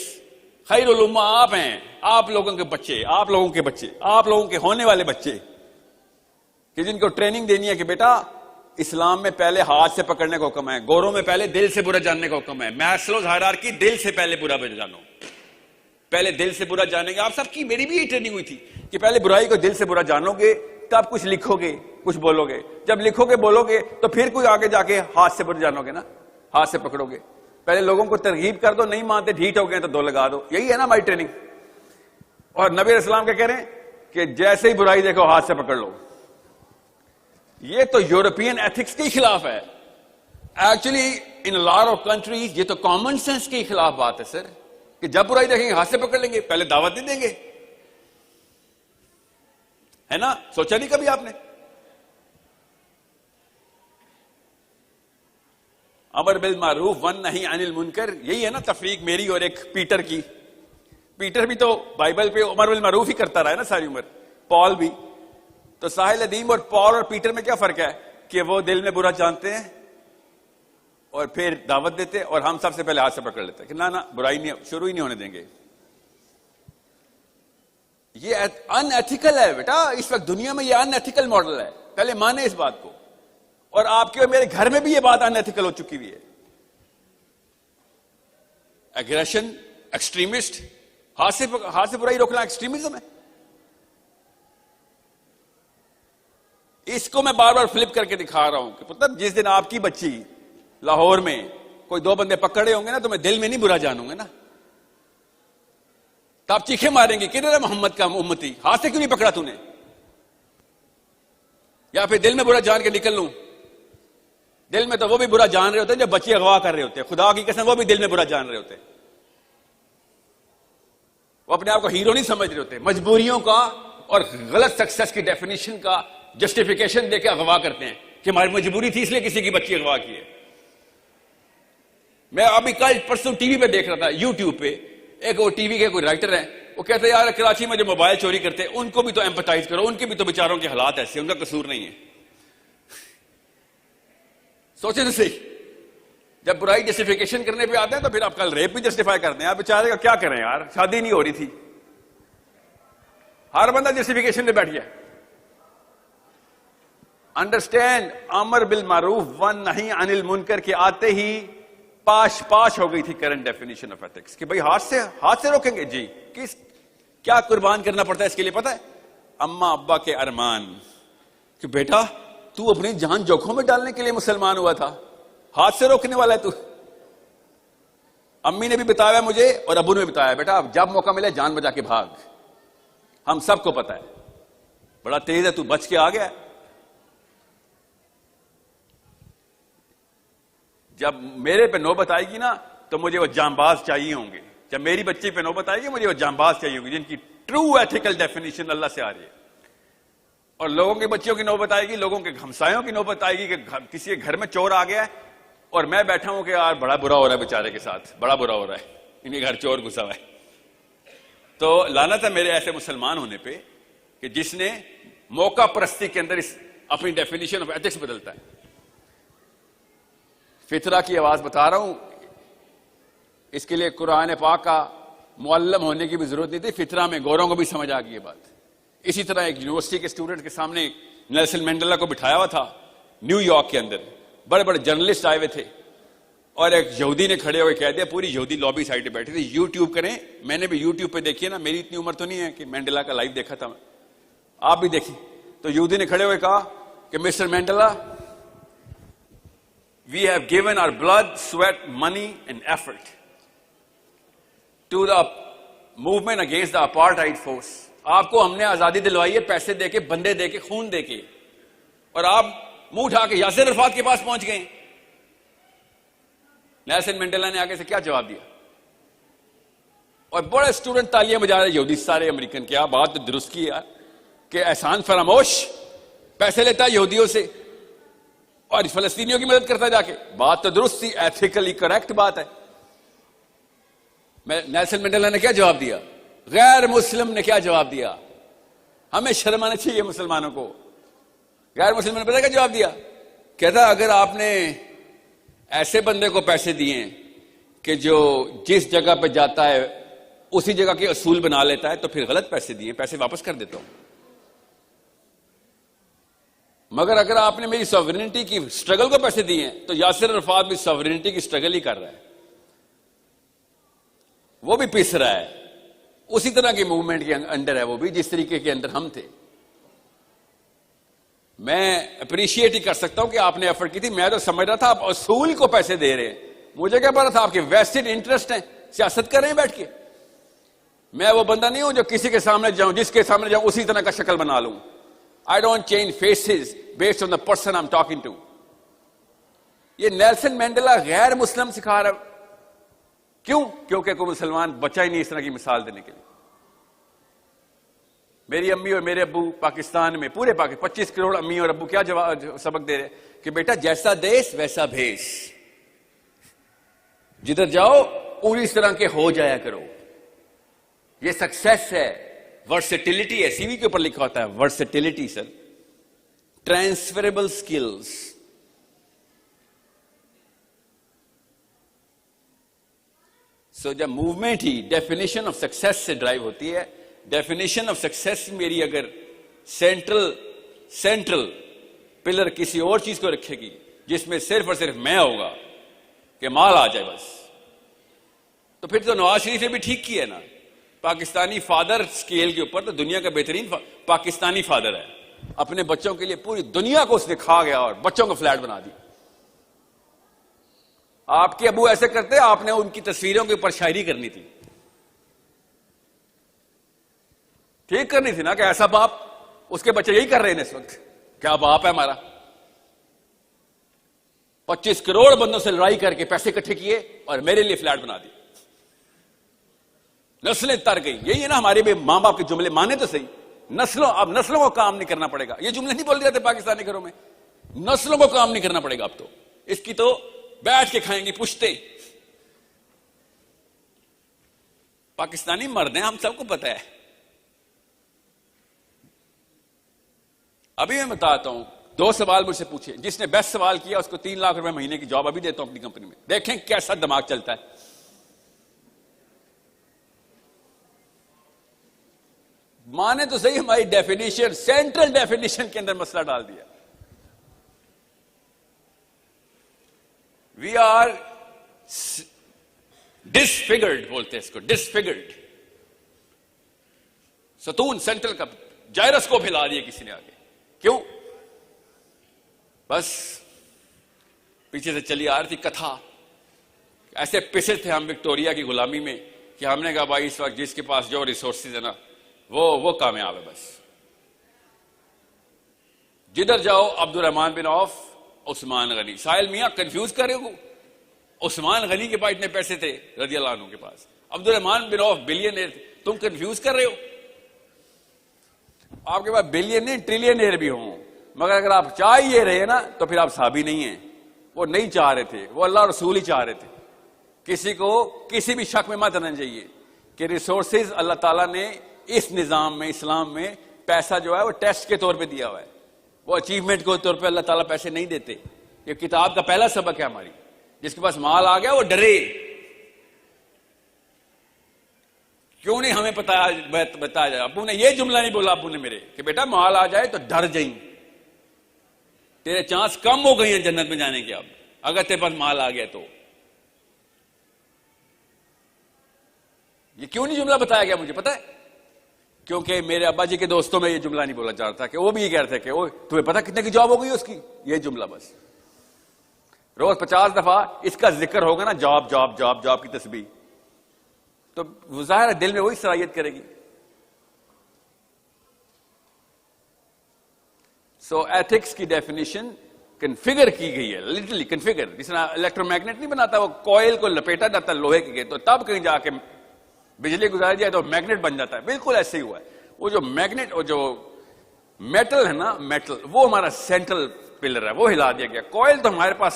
خیر الامہ آپ ہیں, آپ لوگوں کے بچے, آپ لوگوں کے بچے, آپ لوگوں کے ہونے والے بچے, کہ جن کو ٹریننگ دینی ہے کہ بیٹا اسلام میں پہلے ہاتھ سے پکڑنے کا حکم ہے, گوروں میں پہلے دل سے برا جاننے کا حکم ہے. میسلوز ہائرارکی, دل سے پہلے برا جانو, پہلے دل سے برا جانیں گے. آپ سب کی, میری بھی یہ ٹریننگ ہوئی تھی کہ پہلے برائی کو دل سے برا جانو گے تب کچھ لکھو گے, کچھ بولو گے. جب لکھو گے بولو گے تو پھر کوئی آگے جا کے ہاتھ سے برا جانو گے نا, ہاتھ سے پکڑو گے. پہلے لوگوں کو ترغیب کر دو, نہیں مانتے ڈھیٹ ہو گئے تو 2 لگا دو. یہی ہے نا ہماری ٹریننگ. اور نبی علیہ السلام کیا کہہ رہے ہیں کہ جیسے ہی برائی دیکھو ہاتھ سے پکڑ لو. یہ تو یورپین ایتھکس کے خلاف ہے. Actually in lot of countries یہ تو کامن سینس کے خلاف بات ہے سر, کہ جب برائی دیکھیں گے ہاتھ سے پکڑ لیں گے, پہلے دعوت نہیں دیں گے. ہے نا, سوچا نہیں کبھی آپ نے؟ امر بالمعروف والنہی عن المنکر, یہی ہے نا تفریق میری اور ایک پیٹر کی. پیٹر بھی تو بائبل پہ امر بالمعروف ہی کرتا رہا ہے نا ساری عمر, پال بھی. تو ساحل ادیم اور پال اور پیٹر میں کیا فرق ہے کہ وہ دل میں برا جانتے ہیں اور پھر دعوت دیتے, اور ہم سب سے پہلے ہاتھ سے پکڑ لیتے ہیں کہ نہ برائی نہیں, شروع ہی نہیں ہونے دیں گے. یہ ان ایتھیکل ہے بیٹا, اس وقت دنیا میں یہ ان ایتھیکل ماڈل ہے. پہلے مانے اس بات کو. اور آپ کے اور میرے گھر میں بھی یہ بات ان ایتھیکل ہو چکی ہوئی ہے. ایگریشن, ایکسٹریمسٹ, ہاتھ سے برائی روکنا ایکسٹریمزم ہے. اس کو میں بار بار فلپ کر کے دکھا رہا ہوں کہ پتہ جس دن آپ کی بچی لاہور میں کوئی 2 بندے پکڑے ہوں گے نا, تو میں دل میں نہیں برا جانوں گا نا, تو آپ چیخے ماریں گے کدھر ہے محمد کا امتی, ہاتھ سے کیوں نہیں پکڑا تو نے؟ یا پھر دل میں برا جان کے نکل لوں. دل میں تو وہ بھی برا جان رہے ہوتے ہیں جو بچے اغوا کر رہے ہوتے ہیں, خدا کی قسم وہ بھی دل میں برا جان رہے ہوتے ہیں. وہ اپنے آپ کو ہیرو نہیں سمجھ رہے ہوتے، مجبوریوں کا اور غلط سکسیس کی ڈیفینیشن کا جسٹیفیکیشن دے کے اغوا کرتے ہیں کہ ہماری مجبوری تھی اس لیے کسی کی بچی اغوا کی ہے. میں ابھی کل پرسوں ٹی وی پہ دیکھ رہا تھا، یوٹیوب پہ، ایک وہ ٹی وی کے کوئی رائٹر ہیں، وہ کہتے ہیں یار کراچی میں جو موبائل چوری کرتے ہیں ان کو بھی تو ایمپتائز کرو، ان کے بھی تو بیچاروں کے حالات ایسے، ان کا قصور نہیں ہے. سوچیں تو صحیح، جب برائی جسٹیفیکیشن کرنے پہ آتے ہیں تو پھر آپ کل ریپ بھی جسٹیفائی کرتے ہیں. آپ بیچارے کا کیا کریں یار، شادی نہیں ہو رہی تھی، ہر بندہ جسٹیفیکیشن پہ بیٹھ گیا. انڈرسٹینڈ، امر بالمعروف ونہی عن المنکر کے آتے ہی پاش ہو گئی تھی کرنٹ ڈیفینیشن آف ایتھکس کہ بھائی ہاتھ سے روکیں گے. جی کیا قربان کرنا پڑتا ہے اس کے لیے پتہ ہے؟ اماں ابا کے ارمان کہ بیٹا تو اپنی جان جوکھوں میں ڈالنے کے لیے مسلمان ہوا تھا، ہاتھ سے روکنے والا ہے تو. امی نے بھی بتایا مجھے اور ابو نے بھی بتایا بیٹا جب موقع ملے جان بچا کے بھاگ. ہم سب کو پتا ہے بڑا تیز ہے تو بچ کے آ گیا. جب میرے پہ نوبت آئے گی نا تو مجھے وہ جانباز چاہیے ہوں گے. جب میری بچی پہ نوبت آئے گی مجھے وہ جانباز چاہیے ہوں گے جن کی ٹرو ایتھیکل ڈیفینیشن اللہ سے آ رہی ہے. اور لوگوں کی بچیوں کی نوبت آئے گی، لوگوں کے ہمسایوں کی نوبت آئے گی کہ کسی کے گھر میں چور آ گیا ہے اور میں بیٹھا ہوں کہ یار بڑا برا ہو رہا ہے بیچارے کے ساتھ، بڑا برا ہو رہا ہے، ان کے گھر چور گھسا ہوا ہے. تو لعنت ہے میرے ایسے مسلمان ہونے پہ کہ جس نے موقع پرستی کے اندر اپنی ڈیفینیشن آف ایتھکس بدلتا ہے. فطرہ کی آواز بتا رہا ہوں، اس کے لیے قرآن پاک کا معلم ہونے کی بھی ضرورت نہیں تھی، فطرہ میں گوروں کو بھی سمجھ آ گئی یہ بات. اسی طرح ایک یونیورسٹی کے اسٹوڈنٹ کے سامنے نیلسن مینڈیلا کو بٹھایا ہوا تھا نیو یارک کے اندر، بڑے بڑے جرنلسٹ آئے ہوئے تھے اور ایک یہودی نے کھڑے ہوئے کہہ دیا، پوری یہودی لابی سائڈ پہ بیٹھی تھی. یوٹیوب کریں، میں نے بھی یوٹیوب پہ دیکھی ہے نا، میری اتنی عمر تو نہیں ہے کہ مینڈیلا کا لائیو دیکھا تھا، آپ بھی دیکھیں. تو یہودی نے کھڑے ہوئے کہا کہ mister Mandela we have given our blood, sweat, money and effort to the movement against the apartheid force. آپ کو ہم نے آزادی دلوائی ہے پیسے دے کے، بندے دے کے، خون دے کے، اور آپ منہ اٹھا کے یاسر عرفات کے پاس پہنچ گئے. نیلسن مینڈیلا نے آگے سے کیا جواب دیا؟ اور بڑے اسٹوڈنٹ تالیاں بجا رہے یہودی سارے امریکن، کیا بات درست کی یار کہ احسان فراموش پیسے لیتا ہے یہودیوں سے اور فلسطینیوں کی مدد کرتا جا کے. بات تو درست تھی، ایتھیکلی کریکٹ بات ہے. نیلسن مینڈیلا نے کیا جواب دیا؟ غیر مسلم نے کیا جواب دیا؟ ہمیں شرم آنا چاہیے مسلمانوں کو. غیر مسلم نے پتا کیا جواب دیا؟ کہتا اگر آپ نے ایسے بندے کو پیسے دیے کہ جو جس جگہ پہ جاتا ہے اسی جگہ کے اصول بنا لیتا ہے تو پھر غلط پیسے دیے، پیسے واپس کر دیتا ہوں. مگر اگر آپ نے میری سوورنٹی کی سٹرگل کو پیسے دیے ہیں تو یاسر عرفات بھی سوورنٹی کی سٹرگل ہی کر رہا ہے، وہ بھی پس رہا ہے، اسی طرح کی موومنٹ کے انڈر ہے وہ بھی جس طریقے کے اندر ہم تھے. میں اپریشیٹ ہی کر سکتا ہوں کہ آپ نے ایفرٹ کی تھی. میں تو سمجھ رہا تھا آپ اصول کو پیسے دے رہے ہیں، مجھے کیا پتا تھا آپ کے ویسٹڈ انٹرسٹ ہیں، سیاست کر رہے ہیں بیٹھ کے. میں وہ بندہ نہیں ہوں جو کسی کے سامنے جاؤں، جس کے سامنے جاؤں اسی طرح کا شکل بنا لوں. I don't change faces based on the person I'm talking to. یہ نیلسن مینڈیلا غیر مسلم سکھا رہا ہے. کیوں؟ کیونکہ کوئی مسلمان بچا ہی نہیں اس طرح کی مثال دینے کے لیے. میری امی اور میرے ابو پاکستان میں، پورے پاکستان 25 کروڑ امی اور ابو کیا سبق دے رہے کہ بیٹا جیسا دیس ویسا بھیس، جدھر جاؤ پوری اس طرح کے ہو جایا کرو. یہ سکسیس ہے، ورسٹیلٹی ہے. سی وی کے اوپر لکھا ہوتا ہے ورسٹیلٹی سر، ٹرانسفریبل سکلز. سو جب movement he definition of success سے ڈرائیو ہوتی ہے، ڈیفینیشن آف سکسیس میری اگر سینٹرل پلر کسی اور چیز کو رکھے گی جس میں صرف اور صرف میں ہوگا کہ مال آ جائے بس، تو پھر تو نواز شریف نے بھی ٹھیک کیا ہے نا. پاکستانی فادر اسکیل کے اوپر تو دنیا کا بہترین پاکستانی فادر ہے. اپنے بچوں کے لیے پوری دنیا کو اس نے کھا گیا اور بچوں کو فلیٹ بنا دی. آپ کے ابو ایسے کرتے، آپ نے ان کی تصویروں کے اوپر شاعری کرنی تھی، ٹھیک کرنی تھی نا کہ ایسا باپ. اس کے بچے یہی کر رہے ہیں اس وقت. کیا باپ ہے ہمارا؟ 25 کروڑ بندوں سے لڑائی کر کے پیسے اکٹھے کیے اور میرے لیے فلیٹ بنا دی. نسلیں تر گئی. یہی ہے نا ہمارے بھی ماں باپ کے جملے, مانے تو صحیح, اب نسلوں کو کام نہیں کرنا پڑے گا. یہ جملے نہیں بول رہے تھے پاکستانی گھروں میں, نسلوں کو کام نہیں کرنا پڑے گا اب تو, اس کی تو بیٹھ کے کھائیں گی پشتے. پاکستانی مرد ہیں, ہم سب کو پتا ہے. ابھی میں بتاتا ہوں, 2 سوال مجھ سے پوچھے, جس نے بیسٹ سوال کیا اس کو 3 لاکھ روپے مہینے کی جاب ابھی دیتا ہوں اپنی کمپنی میں. دیکھیں کیسا دماغ چلتا ہے. مانے تو صحیح ہماری ڈیفینیشن, سینٹرل ڈیفینیشن کے اندر مسئلہ ڈال دیا. وی آر ڈسفگرڈ بولتے ہیں اس کو, ڈسفگرڈ. ستون سینٹرل کا جائرس کو پھیلا دیا کسی نے آگے. کیوں؟ بس پیچھے سے چلی آ رہی تھی کتھا, ایسے پسے تھے ہم وکٹوریا کی غلامی میں کہ ہم نے کہا بھائی اس وقت جس کے پاس جو ریسورسز ہے نا وہ کامیاب ہے. بس جدھر جاؤ عبد الرحمن بن عوف, عثمان غنی. ساحل میاں کنفیوز کر رہے ہو, عثمان غنی کے پاس اتنے پیسے تھے رضی اللہ عنہ کے پاس, عبد الرحمن بن عوف بلینئر تھے, تم کنفیوز کر رہے ہو. آپ کے پاس بلینئر ٹریلینئر بھی ہوں, مگر اگر آپ چاہ ہی رہے نا تو پھر آپ صحابی نہیں ہیں. وہ نہیں چاہ رہے تھے, وہ اللہ رسول ہی چاہ رہے تھے. کسی کو کسی بھی شک میں مت آنا چاہیے کہ ریسورسز اللہ تعالیٰ نے اس نظام میں, اسلام میں پیسہ جو ہے وہ ٹیسٹ کے طور پہ دیا ہوا ہے, وہ اچیومنٹ کے طور پہ اللہ تعالیٰ پیسے نہیں دیتے. یہ کتاب کا پہلا سبق ہے ہماری. جس کے پاس مال آ گیا وہ ڈرے. کیوں نہیں ہمیں بتایا جائے؟ ابو نے یہ جملہ نہیں بولا, ابو نے میرے, کہ بیٹا مال آ جائے تو ڈر جائیں, تیرے چانس کم ہو گئی ہیں جنت میں جانے کے اب اگر تیرے پاس مال آ گیا تو. یہ کیوں نہیں جملہ بتایا گیا مجھے پتا ہے, کیونکہ میرے ابا جی کے دوستوں میں یہ جملہ نہیں بولا جا رہا تھا کہ وہ بھی یہ کہہ رہے تھے کہ تمہیں پتا کتنے کی جاب ہو گئی اس کی. یہ جملہ بس روز 50 دفعہ اس کا ذکر ہوگا نا, جاب جاب جاب جاب کی تسبیح, تو ظاہر ہے دل میں وہی صلاحیت کرے گی. سو ایتھکس کی ڈیفینیشن کنفیگر کی گئی ہے, لٹرلی کنفیگر. جس طرح الیکٹرو میگنیٹ نہیں بناتا, وہ کوئل کو لپیٹا جاتا ہے لوہے کے, تو تب کہیں جا کے بجلی گزاری جائے تو میگنیٹ بن جاتا ہے. بالکل ایسے ہی ہوا ہے. وہ جو میگنیٹ, وہ جو میٹل ہے نا, میٹل, وہ ہمارا سینٹرل پلر ہے, وہ ہلا دیا گیا. کوئل تو ہمارے پاس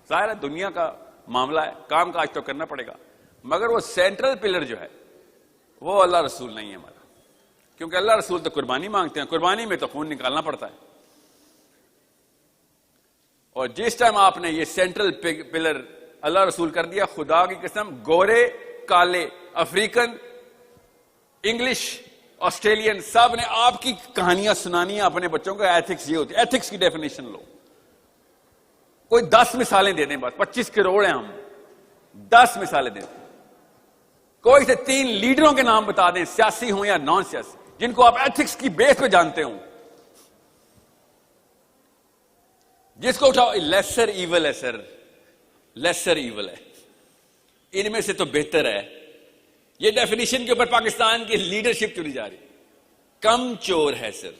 ظاہر ہے دنیا کا معاملہ ہے, کام کاج تو کرنا پڑے گا, مگر وہ سینٹرل پلر جو ہے وہ اللہ رسول نہیں ہے ہمارا. کیونکہ اللہ رسول تو قربانی مانگتے ہیں, قربانی میں تو خون نکالنا پڑتا ہے. اور جس ٹائم آپ نے یہ سینٹرل پلر اللہ رسول کر دیا, خدا کی قسم گورے کالے, افریقن, انگلش, آسٹریلین, سب نے آپ کی کہانیاں سنانی ہیں اپنے بچوں کو. ایتھکس یہ ہوتی ہے, ایتھکس کی ڈیفینیشن لو. کوئی 10 مثالیں دے دیں, بس 25 کروڑ ہیں ہم, 10 مثالیں دیں. کوئی سے 3 لیڈروں کے نام بتا دیں, سیاسی ہوں یا نان سیاسی, جن کو آپ ایتھکس کی بیس پہ جانتے ہوں. جس کو اٹھاؤ, لیسر ایول ہے سر, لیسر ایول ہے, ان میں سے تو بہتر ہے. یہ ڈیفینیشن کے اوپر پاکستان کی لیڈرشپ چلی جا رہی, کم چور ہے سر.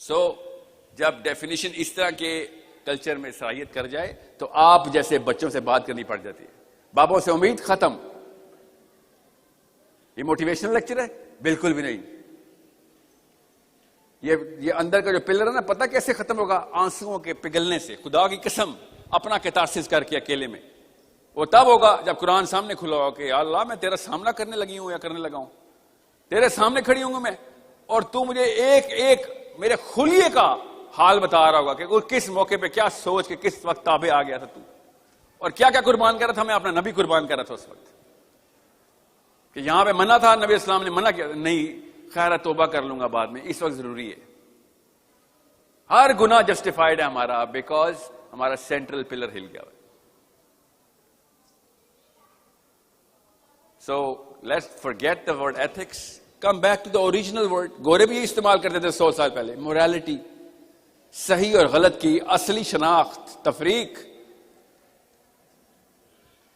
سو جب ڈیفینیشن اس طرح کے کلچر میں صلاحیت کر جائے تو آپ جیسے بچوں سے بات کرنی پڑ جاتی ہے. بابوں سے امید ختم. یہ موٹیویشنل لیکچر ہے؟ بالکل بھی نہیں. یہ اندر کا جو پلر ہے نا, پتہ کیسے ختم ہوگا؟ آنسوؤں کے پگھلنے سے. خدا کی قسم, اپنا کتارسس کر کے اکیلے میں. وہ تب ہوگا جب قرآن سامنے کھلا ہو کہ یا اللہ میں تیرا سامنا کرنے لگی ہوں یا کرنے لگا ہوں, تیرے سامنے کھڑی ہوں گا میں, اور تو مجھے ایک ایک میرے خلیے کا حال بتا رہا ہوگا کہ کوئی کس موقع پہ کیا سوچ کے کس وقت تابع آ گیا تھا تو, اور کیا کیا قربان کر رہا تھا. میں اپنا نبی قربان کر رہا تھا اس وقت, کہ یہاں پہ منع تھا, نبی اسلام نے منع کیا, نہیں خیر توبہ کر لوں گا بعد میں, اس وقت ضروری ہے. ہر گناہ جسٹیفائڈ ہے ہمارا, بیکاز ہمارا سینٹرل پلر ہل گیا. So let's forget the word ethics, come back to the original word. گورے بھی استعمال کرتے تھے 100 سال پہلے. morality, صحیح اور غلط کی اصلی شناخت, تفریق,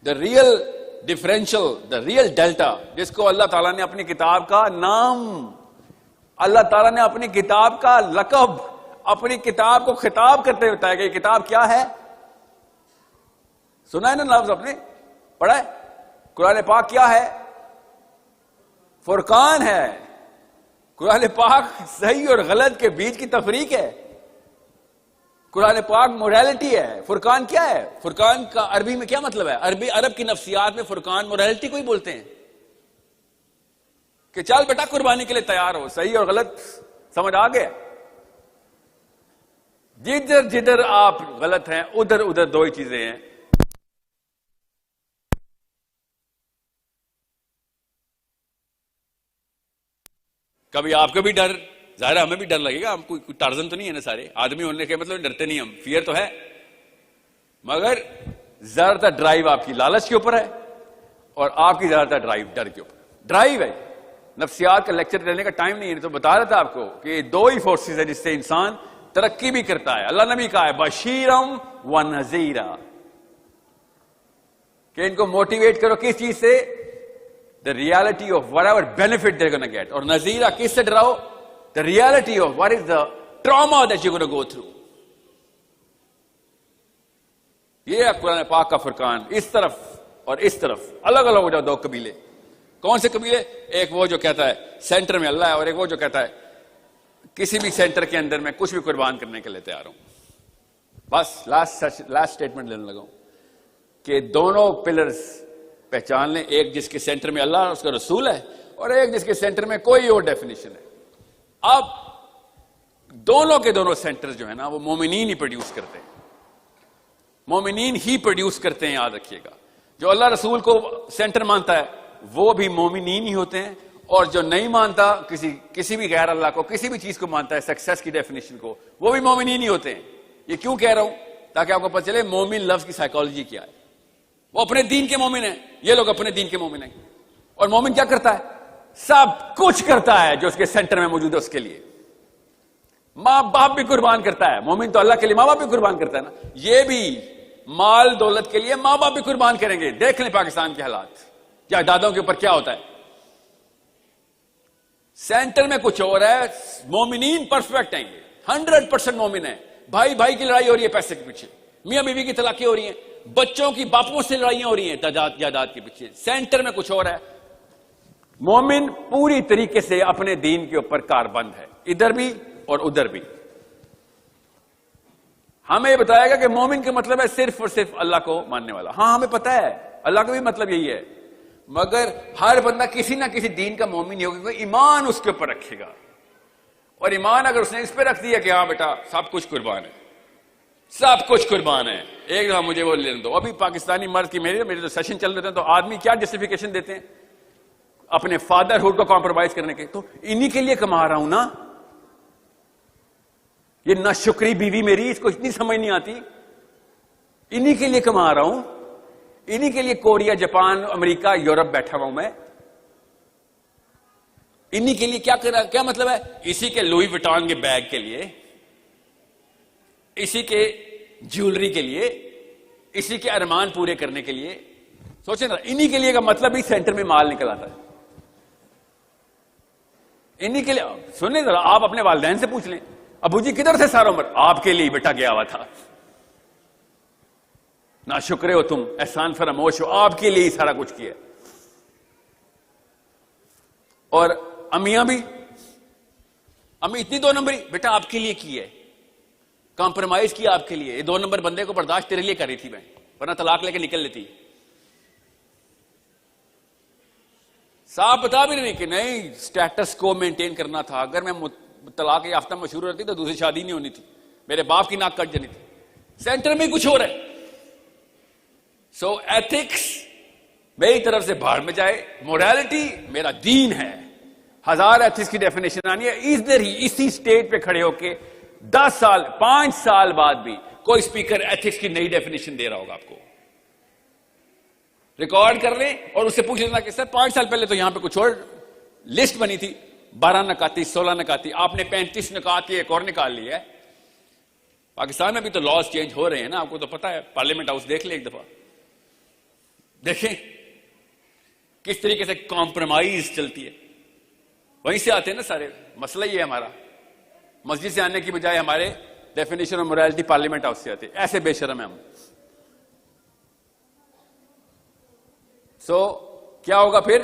the real differential, the real delta, جس کو اللہ تعالیٰ نے اپنی کتاب کا نام, اللہ تعالیٰ نے اپنی کتاب کا لقب, اپنی کتاب کو خطاب کرتے ہوئے بتایا کہ یہ کتاب کیا ہے. سنا ہے نا لفظ آپ نے پڑھا ہے؟ قرآن پاک کیا ہے؟ فرقان ہے. قرآن پاک صحیح اور غلط کے بیچ کی تفریق ہے. قرآن پاک موریلٹی ہے. فرقان کیا ہے؟ فرقان کا عربی میں کیا مطلب ہے؟ عرب کی نفسیات میں فرقان موریلٹی کو ہی بولتے ہیں کہ چل بیٹا قربانی کے لیے تیار ہو. صحیح اور غلط سمجھ آ گیا؟ جدھر جدھر آپ غلط ہیں ادھر ادھر دو ہی چیزیں ہیں. کبھی آپ کو بھی ڈر، ظاہر ہمیں بھی ڈر لگے گا. ہم کوئی ٹارزن تو نہیں ہے نا، سارے آدمی ہونے کے مطلب ڈرتے نہیں. ہم فیئر تو ہے، مگر زیادہ تر ڈرائیو آپ کی لالچ کے اوپر ہے اور آپ کی زیادہ تر ڈرائیو ڈر کے اوپر. ڈرائیو ہے. نفسیات کا لیکچر لینے کا ٹائم نہیں ہے، تو بتا رہا تھا آپ کو کہ دو ہی فورسز ہیں جس سے انسان ترقی بھی کرتا ہے. اللہ نے بھی کہا ہے بشیرم و نذیرا، کہ ان کو موٹیویٹ کرو کس چیز سے؟ the reality of whatever benefit they're going to get. اور نذیرہ کس سے ڈراؤ؟ the reality of what is the trauma that you're going to go through. یہ ہے قرآن پاک کا فرقان. اس طرف اور اس طرف الگ الگ ہو جاؤ دو قبیلے. کون سے قبیلے؟ ایک وہ جو کہتا ہے سینٹر میں اللہ ہے، اور ایک وہ جو کہتا ہے کسی بھی سینٹر کے اندر میں کچھ بھی قربان کرنے کے لیے تیار ہوں. بس لاسٹ اسٹیٹمنٹ لینے لگا ہوں کہ دونوں پلرز پہچان لیں. ایک جس کے سینٹر میں اللہ اس کا رسول ہے، اور ایک جس کے سینٹر میں کوئی اور ڈیفینیشن ہے. اب دونوں کے دونوں سینٹر جو ہے نا وہ مومنین ہی پروڈیوس کرتے ہیں. مومنین ہی پروڈیوس کرتے ہیں، یاد رکھیے گا. جو اللہ رسول کو سینٹر مانتا ہے وہ بھی مومنین ہی ہوتے ہیں، اور جو نہیں مانتا کسی بھی غیر اللہ کو، کسی بھی چیز کو مانتا ہے سکسیس کی ڈیفینیشن کو، وہ بھی مومنین ہی ہوتے ہیں. یہ کیوں کہہ رہا ہوں؟ تاکہ آپ کو پتہ چلے مومن لفظ کی سائیکالوجی کیا ہے. وہ اپنے دین کے مومن ہیں، یہ لوگ اپنے دین کے مومن ہیں. اور مومن کیا کرتا ہے؟ سب کچھ کرتا ہے جو اس کے سینٹر میں موجود ہے اس کے لیے. ماں باپ بھی قربان کرتا ہے. مومن تو اللہ کے لیے ماں باپ بھی قربان کرتا ہے نا. یہ بھی مال دولت کے لیے ماں باپ بھی قربان کریں گے. دیکھ لیں پاکستان کے حالات، کیا دادوں کے اوپر کیا ہوتا ہے. سینٹر میں کچھ اور ہے. مومنین پرفیکٹ ہیں، 100% مومن ہیں. بھائی بھائی کی لڑائی ہو رہی ہے پیسے کے پیچھے، میاں بیوی کی طلاقیں ہو رہی ہیں، بچوں کی باپوں سے لڑائیاں ہو رہی ہیں جائیداد کے پیچھے. سینٹر میں کچھ اور ہے. مومن پوری طریقے سے اپنے دین کے اوپر کاربند ہے، ادھر بھی اور ادھر بھی. ہمیں یہ بتایا گا کہ مومن کا مطلب ہے صرف اور صرف اللہ کو ماننے والا. ہاں ہمیں پتا ہے اللہ کا بھی مطلب یہی ہے، مگر ہر بندہ کسی نہ کسی دین کا مومن ہی ہوگا. ایمان اس کے اوپر رکھے گا، اور ایمان اگر اس نے اس پہ رکھ دیا کہ ہاں بیٹا سب کچھ قربان ہے، سب کچھ قربان ہے. ایک دفعہ مجھے وہ لینے دو. ابھی پاکستانی مرد کی میرے جو سیشن چل رہے ہیں تو آدمی کیا جسٹیفیکیشن دیتے ہیں اپنے فادر ہوڈ کو کمپرومائز کرنے کے. تو انہی کے لیے کما رہا ہوں نا. یہ نہ شکری بیوی میری، اس کو اتنی سمجھ نہیں آتی. انہی کے لیے کما رہا ہوں، انہی کے لیے کوریا، جاپان، امریکہ، یورپ بیٹھا ہوا ہوں میں. انہی کے لیے کیا مطلب ہے؟ اسی کے لوئی وٹان کے بیگ کے لیے، اسی کے جیولری کے لیے، اسی کے ارمان پورے کرنے کے لیے. سوچیں نا، انہی کے لیے کا مطلب ہی سینٹر میں مال نکل آتا ہے. انہی کے لیے. سنیں ذرا، آپ اپنے والدین سے پوچھ لیں، ابو جی کدھر سے سارا عمر؟ آپ کے لیے بیٹا گیا ہوا تھا. نہ شکر ہو تم، احسان فراموش ہو، آپ کے لیے ہی سارا کچھ کیا. اور امیاں بھی، امی اتنی دو نمبری، بیٹا آپ کے لیے کی ہے، کمپرومائز کیا آپ کے لیے. یہ 2 نمبر بندے کو برداشت تیرے لیے کر رہی تھی میں، ورنہ طلاق لے کے نکل لیتی. صاحب بتا بھی نہیں کہ نہیں سٹیٹس کو مینٹین کرنا تھا. اگر میں طلاق یافتہ مشہور ہوتی تو دوسری شادی نہیں ہونی تھی، میرے باپ کی ناک کٹ جانی تھی. سینٹر میں کچھ ہو رہا ہے. سو ایتھکس میری طرف سے باہر میں جائے، موریلٹی میرا دین ہے. 1000 ایتھکس کی ڈیفینیشن آنی ہے. ادھر ہی اسی سٹیج پہ کھڑے ہو کے 10 سال 5 سال بعد بھی کوئی اسپیکر ایتھکس کی نئی ڈیفینیشن دے رہا ہوگا آپ کو. ریکارڈ کر لیں اور اس سے پوچھ لینا کہ سر 5 سال پہلے تو یہاں پہ کچھ اور لسٹ بنی تھی، 12 نکاتی 16 نکاتی، آپ نے 35 نکات کی ایک اور نکال لی ہے. پاکستان میں بھی تو لاز چینج ہو رہے ہیں نا، آپ کو تو پتا ہے. پارلیمنٹ ہاؤس دیکھ لیں ایک دفعہ، دیکھیں کس طریقے سے کمپرومائز چلتی ہے. وہیں سے آتے ہیں نا سارے. مسئلہ یہ ہے ہمارا، مسجد سے آنے کی بجائے ہمارے ڈیفینیشن اور موریلٹی پارلیمنٹ ہاؤس سے آتے. ایسے بے شرم ہیں ہم. سو کیا ہوگا پھر؟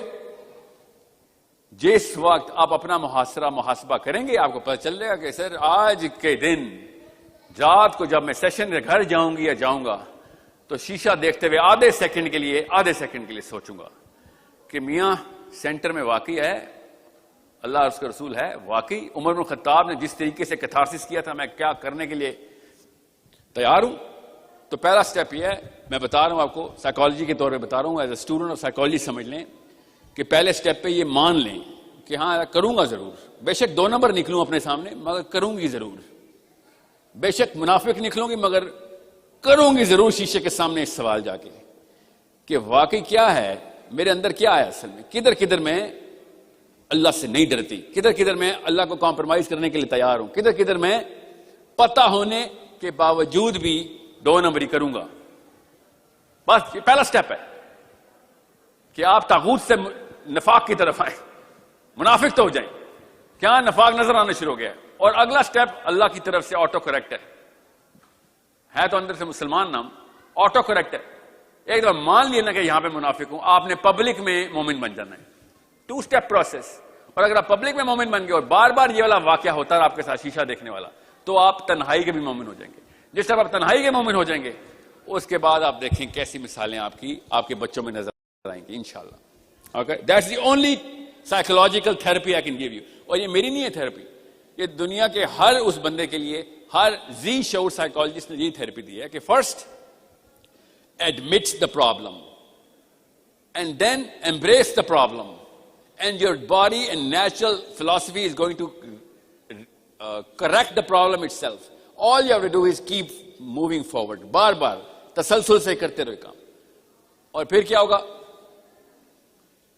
جس وقت آپ اپنا محاسبہ کریں گے آپ کو پتہ چل جائے گا کہ سر آج کے دن رات کو جب میں سیشن میں گھر جاؤں گی یا جاؤں گا تو شیشہ دیکھتے ہوئے آدھے سیکنڈ کے لیے سوچوں گا کہ میاں سینٹر میں واقعی ہے اللہ اور اس کا رسول ہے. واقعی عمر بن خطاب نے جس طریقے سے کیتھارسس کیا تھا میں کیا کرنے کے لیے تیار ہوں. تو پہلا سٹیپ یہ ہے, میں بتا رہا ہوں آپ کو سائیکالوجی کے طور پہ بتا رہا ہوں, as a student of psychology سمجھ لیں کہ پہلے سٹیپ پہ یہ مان لیں کہ ہاں کروں گا ضرور, بے شک 2 نمبر نکلوں اپنے سامنے مگر کروں گی ضرور, بے شک منافق نکلوں گی مگر کروں گی ضرور شیشے کے سامنے اس سوال جا کے کہ واقعی کیا ہے میرے اندر, کیا ہے اصل میں, کدھر میں اللہ سے نہیں ڈرتی, کدھر میں اللہ کو کمپرومائز کرنے کے لیے تیار ہوں, کدھر میں پتہ ہونے کے باوجود بھی 2 نمبری کروں گا. بس یہ پہلا سٹیپ ہے کہ آپ طاغوت سے نفاق کی طرف آئیں, منافق تو ہو جائیں. کیا نفاق نظر آنا شروع ہو گیا ہے. اور اگلا سٹیپ اللہ کی طرف سے آٹو کریکٹ ہے تو اندر سے مسلمان نام آٹو کریکٹ ہے. ایک دفعہ مان لینا کہ یہاں پہ منافق ہوں, آپ نے پبلک میں مومن بن جانا ہے. 2 سٹیپ پروسیس. اور اگر آپ پبلک میں مومن بن گئے اور بار بار یہ والا واقعہ ہوتا ہے آپ کے ساتھ شیشہ دیکھنے والا, تو آپ تنہائی کے بھی مومن ہو جائیں گے. جس طرح آپ تنہائی کے مومن ہو جائیں گے اس کے بعد آپ دیکھیں کیسی مثالیں آپ کے بچوں میں نظر آئیں گی انشاءاللہ. Okay, that's the only psychological therapy I can give you. اور یہ میری نہیں ہے تھراپی, یہ دنیا کے ہر اس بندے کے لیے, ہر ذی شعور سائیکالوجسٹ نے یہی تھراپی دی ہے کہ first admit the problem and then embrace the problem, and your body and natural philosophy is going to correct the problem itself. All you have to do is keep moving forward. بار بار تسلسل سے کرتے رہے کام, اور پھر کیا ہوگا,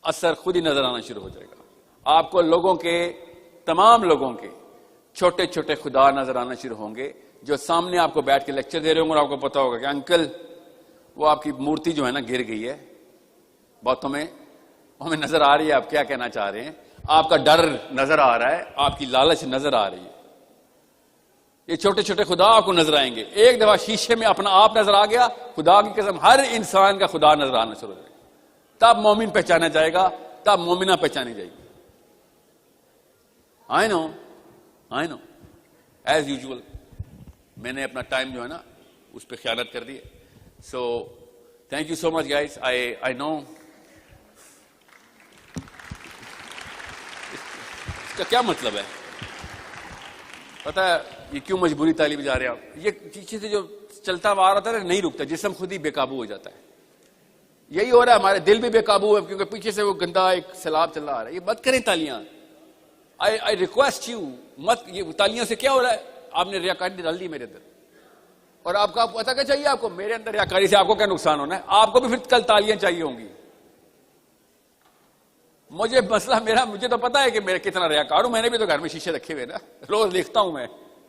اثر خود ہی نظر آنا شروع ہو جائے گا. آپ کو تمام لوگوں کے چھوٹے چھوٹے خدا نظر آنا شروع ہوں گے جو سامنے آپ کو بیٹھ کے لیکچر دے رہے ہوں گے, اور آپ کو پتا ہوگا کہ انکل وہ آپ کی مورتی جو ہے نا گر گئی ہے, باتوں میں ہمیں نظر آ رہی ہے آپ کیا کہنا چاہ رہے ہیں, آپ کا ڈر نظر آ رہا ہے, آپ کی لالچ نظر آ رہی ہے. یہ چھوٹے چھوٹے خدا آپ کو نظر آئیں گے. ایک دفعہ شیشے میں اپنا آپ نظر آ گیا, خدا کی قسم ہر انسان کا خدا نظر آنا شروع ہو جائے گا. تب مومن پہچانا جائے گا, تب مومنہ پہچانی جائے گی. I know as usual میں نے اپنا ٹائم جو ہے نا اس پہ خیانت کر دی. So thank you so much guys. I know اس کا کیا مطلب ہے, پتا ہے یہ کیوں مجبوری تعلیم جا رہے ہیں آپ. یہ پیچھے سے جو چلتا ہوا آ رہا تھا نہیں رکتا, جسم خود ہی بے قابو ہو جاتا ہے. یہی ہو رہا ہے, ہمارے دل بھی بے قابو ہے کیونکہ پیچھے سے وہ گندا ایک سیلاب چل رہا ہے. یہ مت کریں تالیاں, I request you مت. یہ تالیاں سے کیا ہو رہا ہے, آپ نے ریاکاری ڈال دی میرے اندر, اور آپ کا پتا کیا چاہیے آپ کو, میرے اندر ریاکاری سے آپ کو کیا نقصان ہونا ہے, آپ کو بھی پھر کل تالیاں چاہیے ہوں گی. مجھے مسئلہ مجھے تو پتا ہے کہ میرا کتنا ریاکار ہوں, میں نے بھی تو گھر میں شیشے رکھے ہوئے نا, روز دیکھتا ہوں میں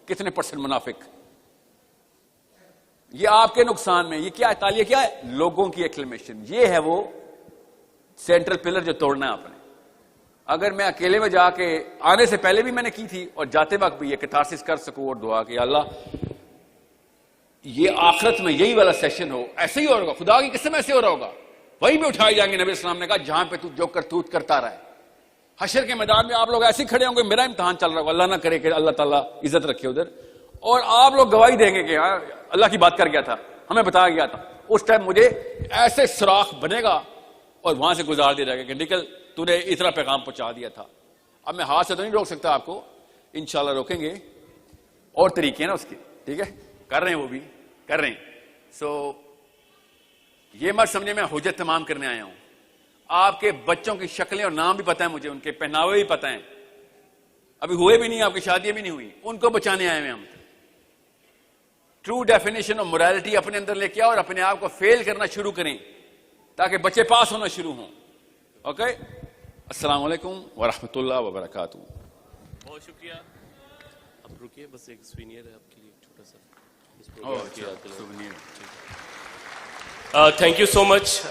کتنے % منافق. یہ آپ کے نقصان میں. یہ کیا ہے تالیاں, کیا ہے لوگوں کی ایکلیمیشن. یہ ہے وہ سینٹرل پلر جو توڑنا ہے آپ نے. اگر میں اکیلے میں جا کے, آنے سے پہلے بھی میں نے کی تھی اور جاتے وقت بھی یہ کیتھارسس کر سکوں اور دعا کہ اللہ یہ آخرت میں یہی والا سیشن ہو, ایسے ہی ہو رہا ہوگا, خدا کی قسم ایسے ہو رہا ہوگا, وہیں بھی اٹھائے جائیں گے. نبی السلام نے کہا جہاں پہ تو جو کرتوت کرتا رہا ہے, حشر کے میدان میں آپ لوگ ایسے کھڑے ہوں گے, میرا امتحان چل رہا ہوگا, اللہ نہ کرے کہ اللہ تعالیٰ عزت رکھے ادھر, اور آپ لوگ گواہی دیں گے کہ ہاں اللہ کی بات کر گیا تھا, ہمیں بتایا گیا تھا. اس ٹائم مجھے ایسے سوراخ بنے گا اور وہاں سے گزار دیا جائے گا کہ نکل, تو نے اتنا پیغام پہنچا دیا تھا. اب میں ہاتھ سے تو نہیں روک سکتا آپ کو, انشاءاللہ روکیں گے, اور طریقے ہیں نا اس کے, ٹھیک ہے, کر رہے ہیں وہ بھی کر رہے ہیں. سو یہ مت سمجھے میں حجت تمام کرنے آیا ہوں. آپ کے بچوں کی شکلیں اور نام بھی پتہ ہیں مجھے, ان کے پہناوے بھی پتہ ہیں, ابھی ہوئے بھی نہیں, آپ کی شادیاں بھی نہیں ہوئی, ان کو بچانے آئے ہیں ہم. ٹرو ڈیفینیشن آف موریلٹی اپنے اندر لے کے آؤ اور اپنے آپ کو فیل کرنا شروع کریں تاکہ بچے پاس ہونا شروع ہوں. اوکے, السلام علیکم ورحمۃ اللہ وبرکاتہ.
بہت شکریہ. اب رکیے, بس ایک سوینئر ہے آپ کے لیے, چھوٹا سا. تھینک یو سو مچ.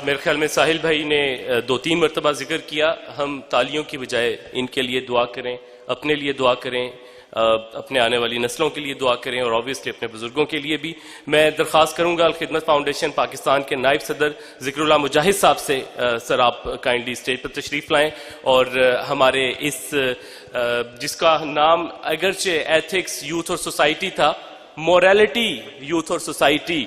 میرے خیال میں ساحل بھائی نے 2-3 مرتبہ ذکر کیا, ہم تالیوں کی بجائے ان کے لیے دعا کریں, اپنے لیے دعا کریں, اپنے آنے والی نسلوں کے لیے دعا کریں اور آبویسلی اپنے بزرگوں کے لیے بھی. میں درخواست کروں گا الخدمت فاؤنڈیشن پاکستان کے نائب صدر ذکر اللہ مجاہد صاحب سے سر آپ کائنڈلی اسٹیج پر تشریف لائیں اور ہمارے اس جس کا نام اگرچہ ایتھکس یوتھ اور سوسائٹی تھا، موریلٹی یوتھ اور سوسائٹی،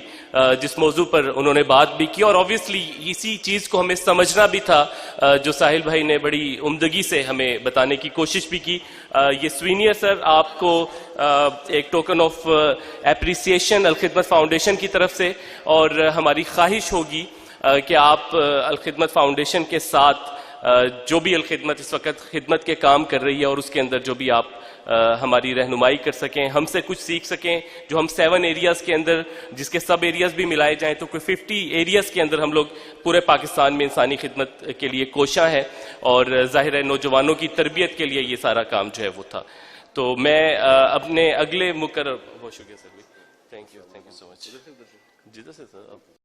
جس موضوع پر انہوں نے بات بھی کی اور آبویسلی اسی چیز کو ہمیں سمجھنا بھی تھا جو ساحل بھائی نے بڑی عمدگی سے ہمیں بتانے کی کوشش بھی کی. یہ سوینئر سر آپ کو ایک token of appreciation Alkhidmat foundation کی طرف سے، اور ہماری خواہش ہوگی کہ آپ الخدمت فاؤنڈیشن کے ساتھ جو بھی الخدمت اس وقت خدمت کے کام کر رہی ہے اور اس کے اندر جو بھی آپ ہماری رہنمائی کر سکیں، ہم سے کچھ سیکھ سکیں. جو ہم 7 ایریاز کے اندر، جس کے سب ایریاز بھی ملائے جائیں تو کوئی 50 ایریاز کے اندر ہم لوگ پورے پاکستان میں انسانی خدمت کے لیے کوشاں ہیں، اور ظاہر ہے نوجوانوں کی تربیت کے لیے یہ سارا کام جو ہے وہ تھا. تو میں اپنے اگلے مقرر بہت شکریہ سر. تھینک یو سو مچ. جدھر سے سر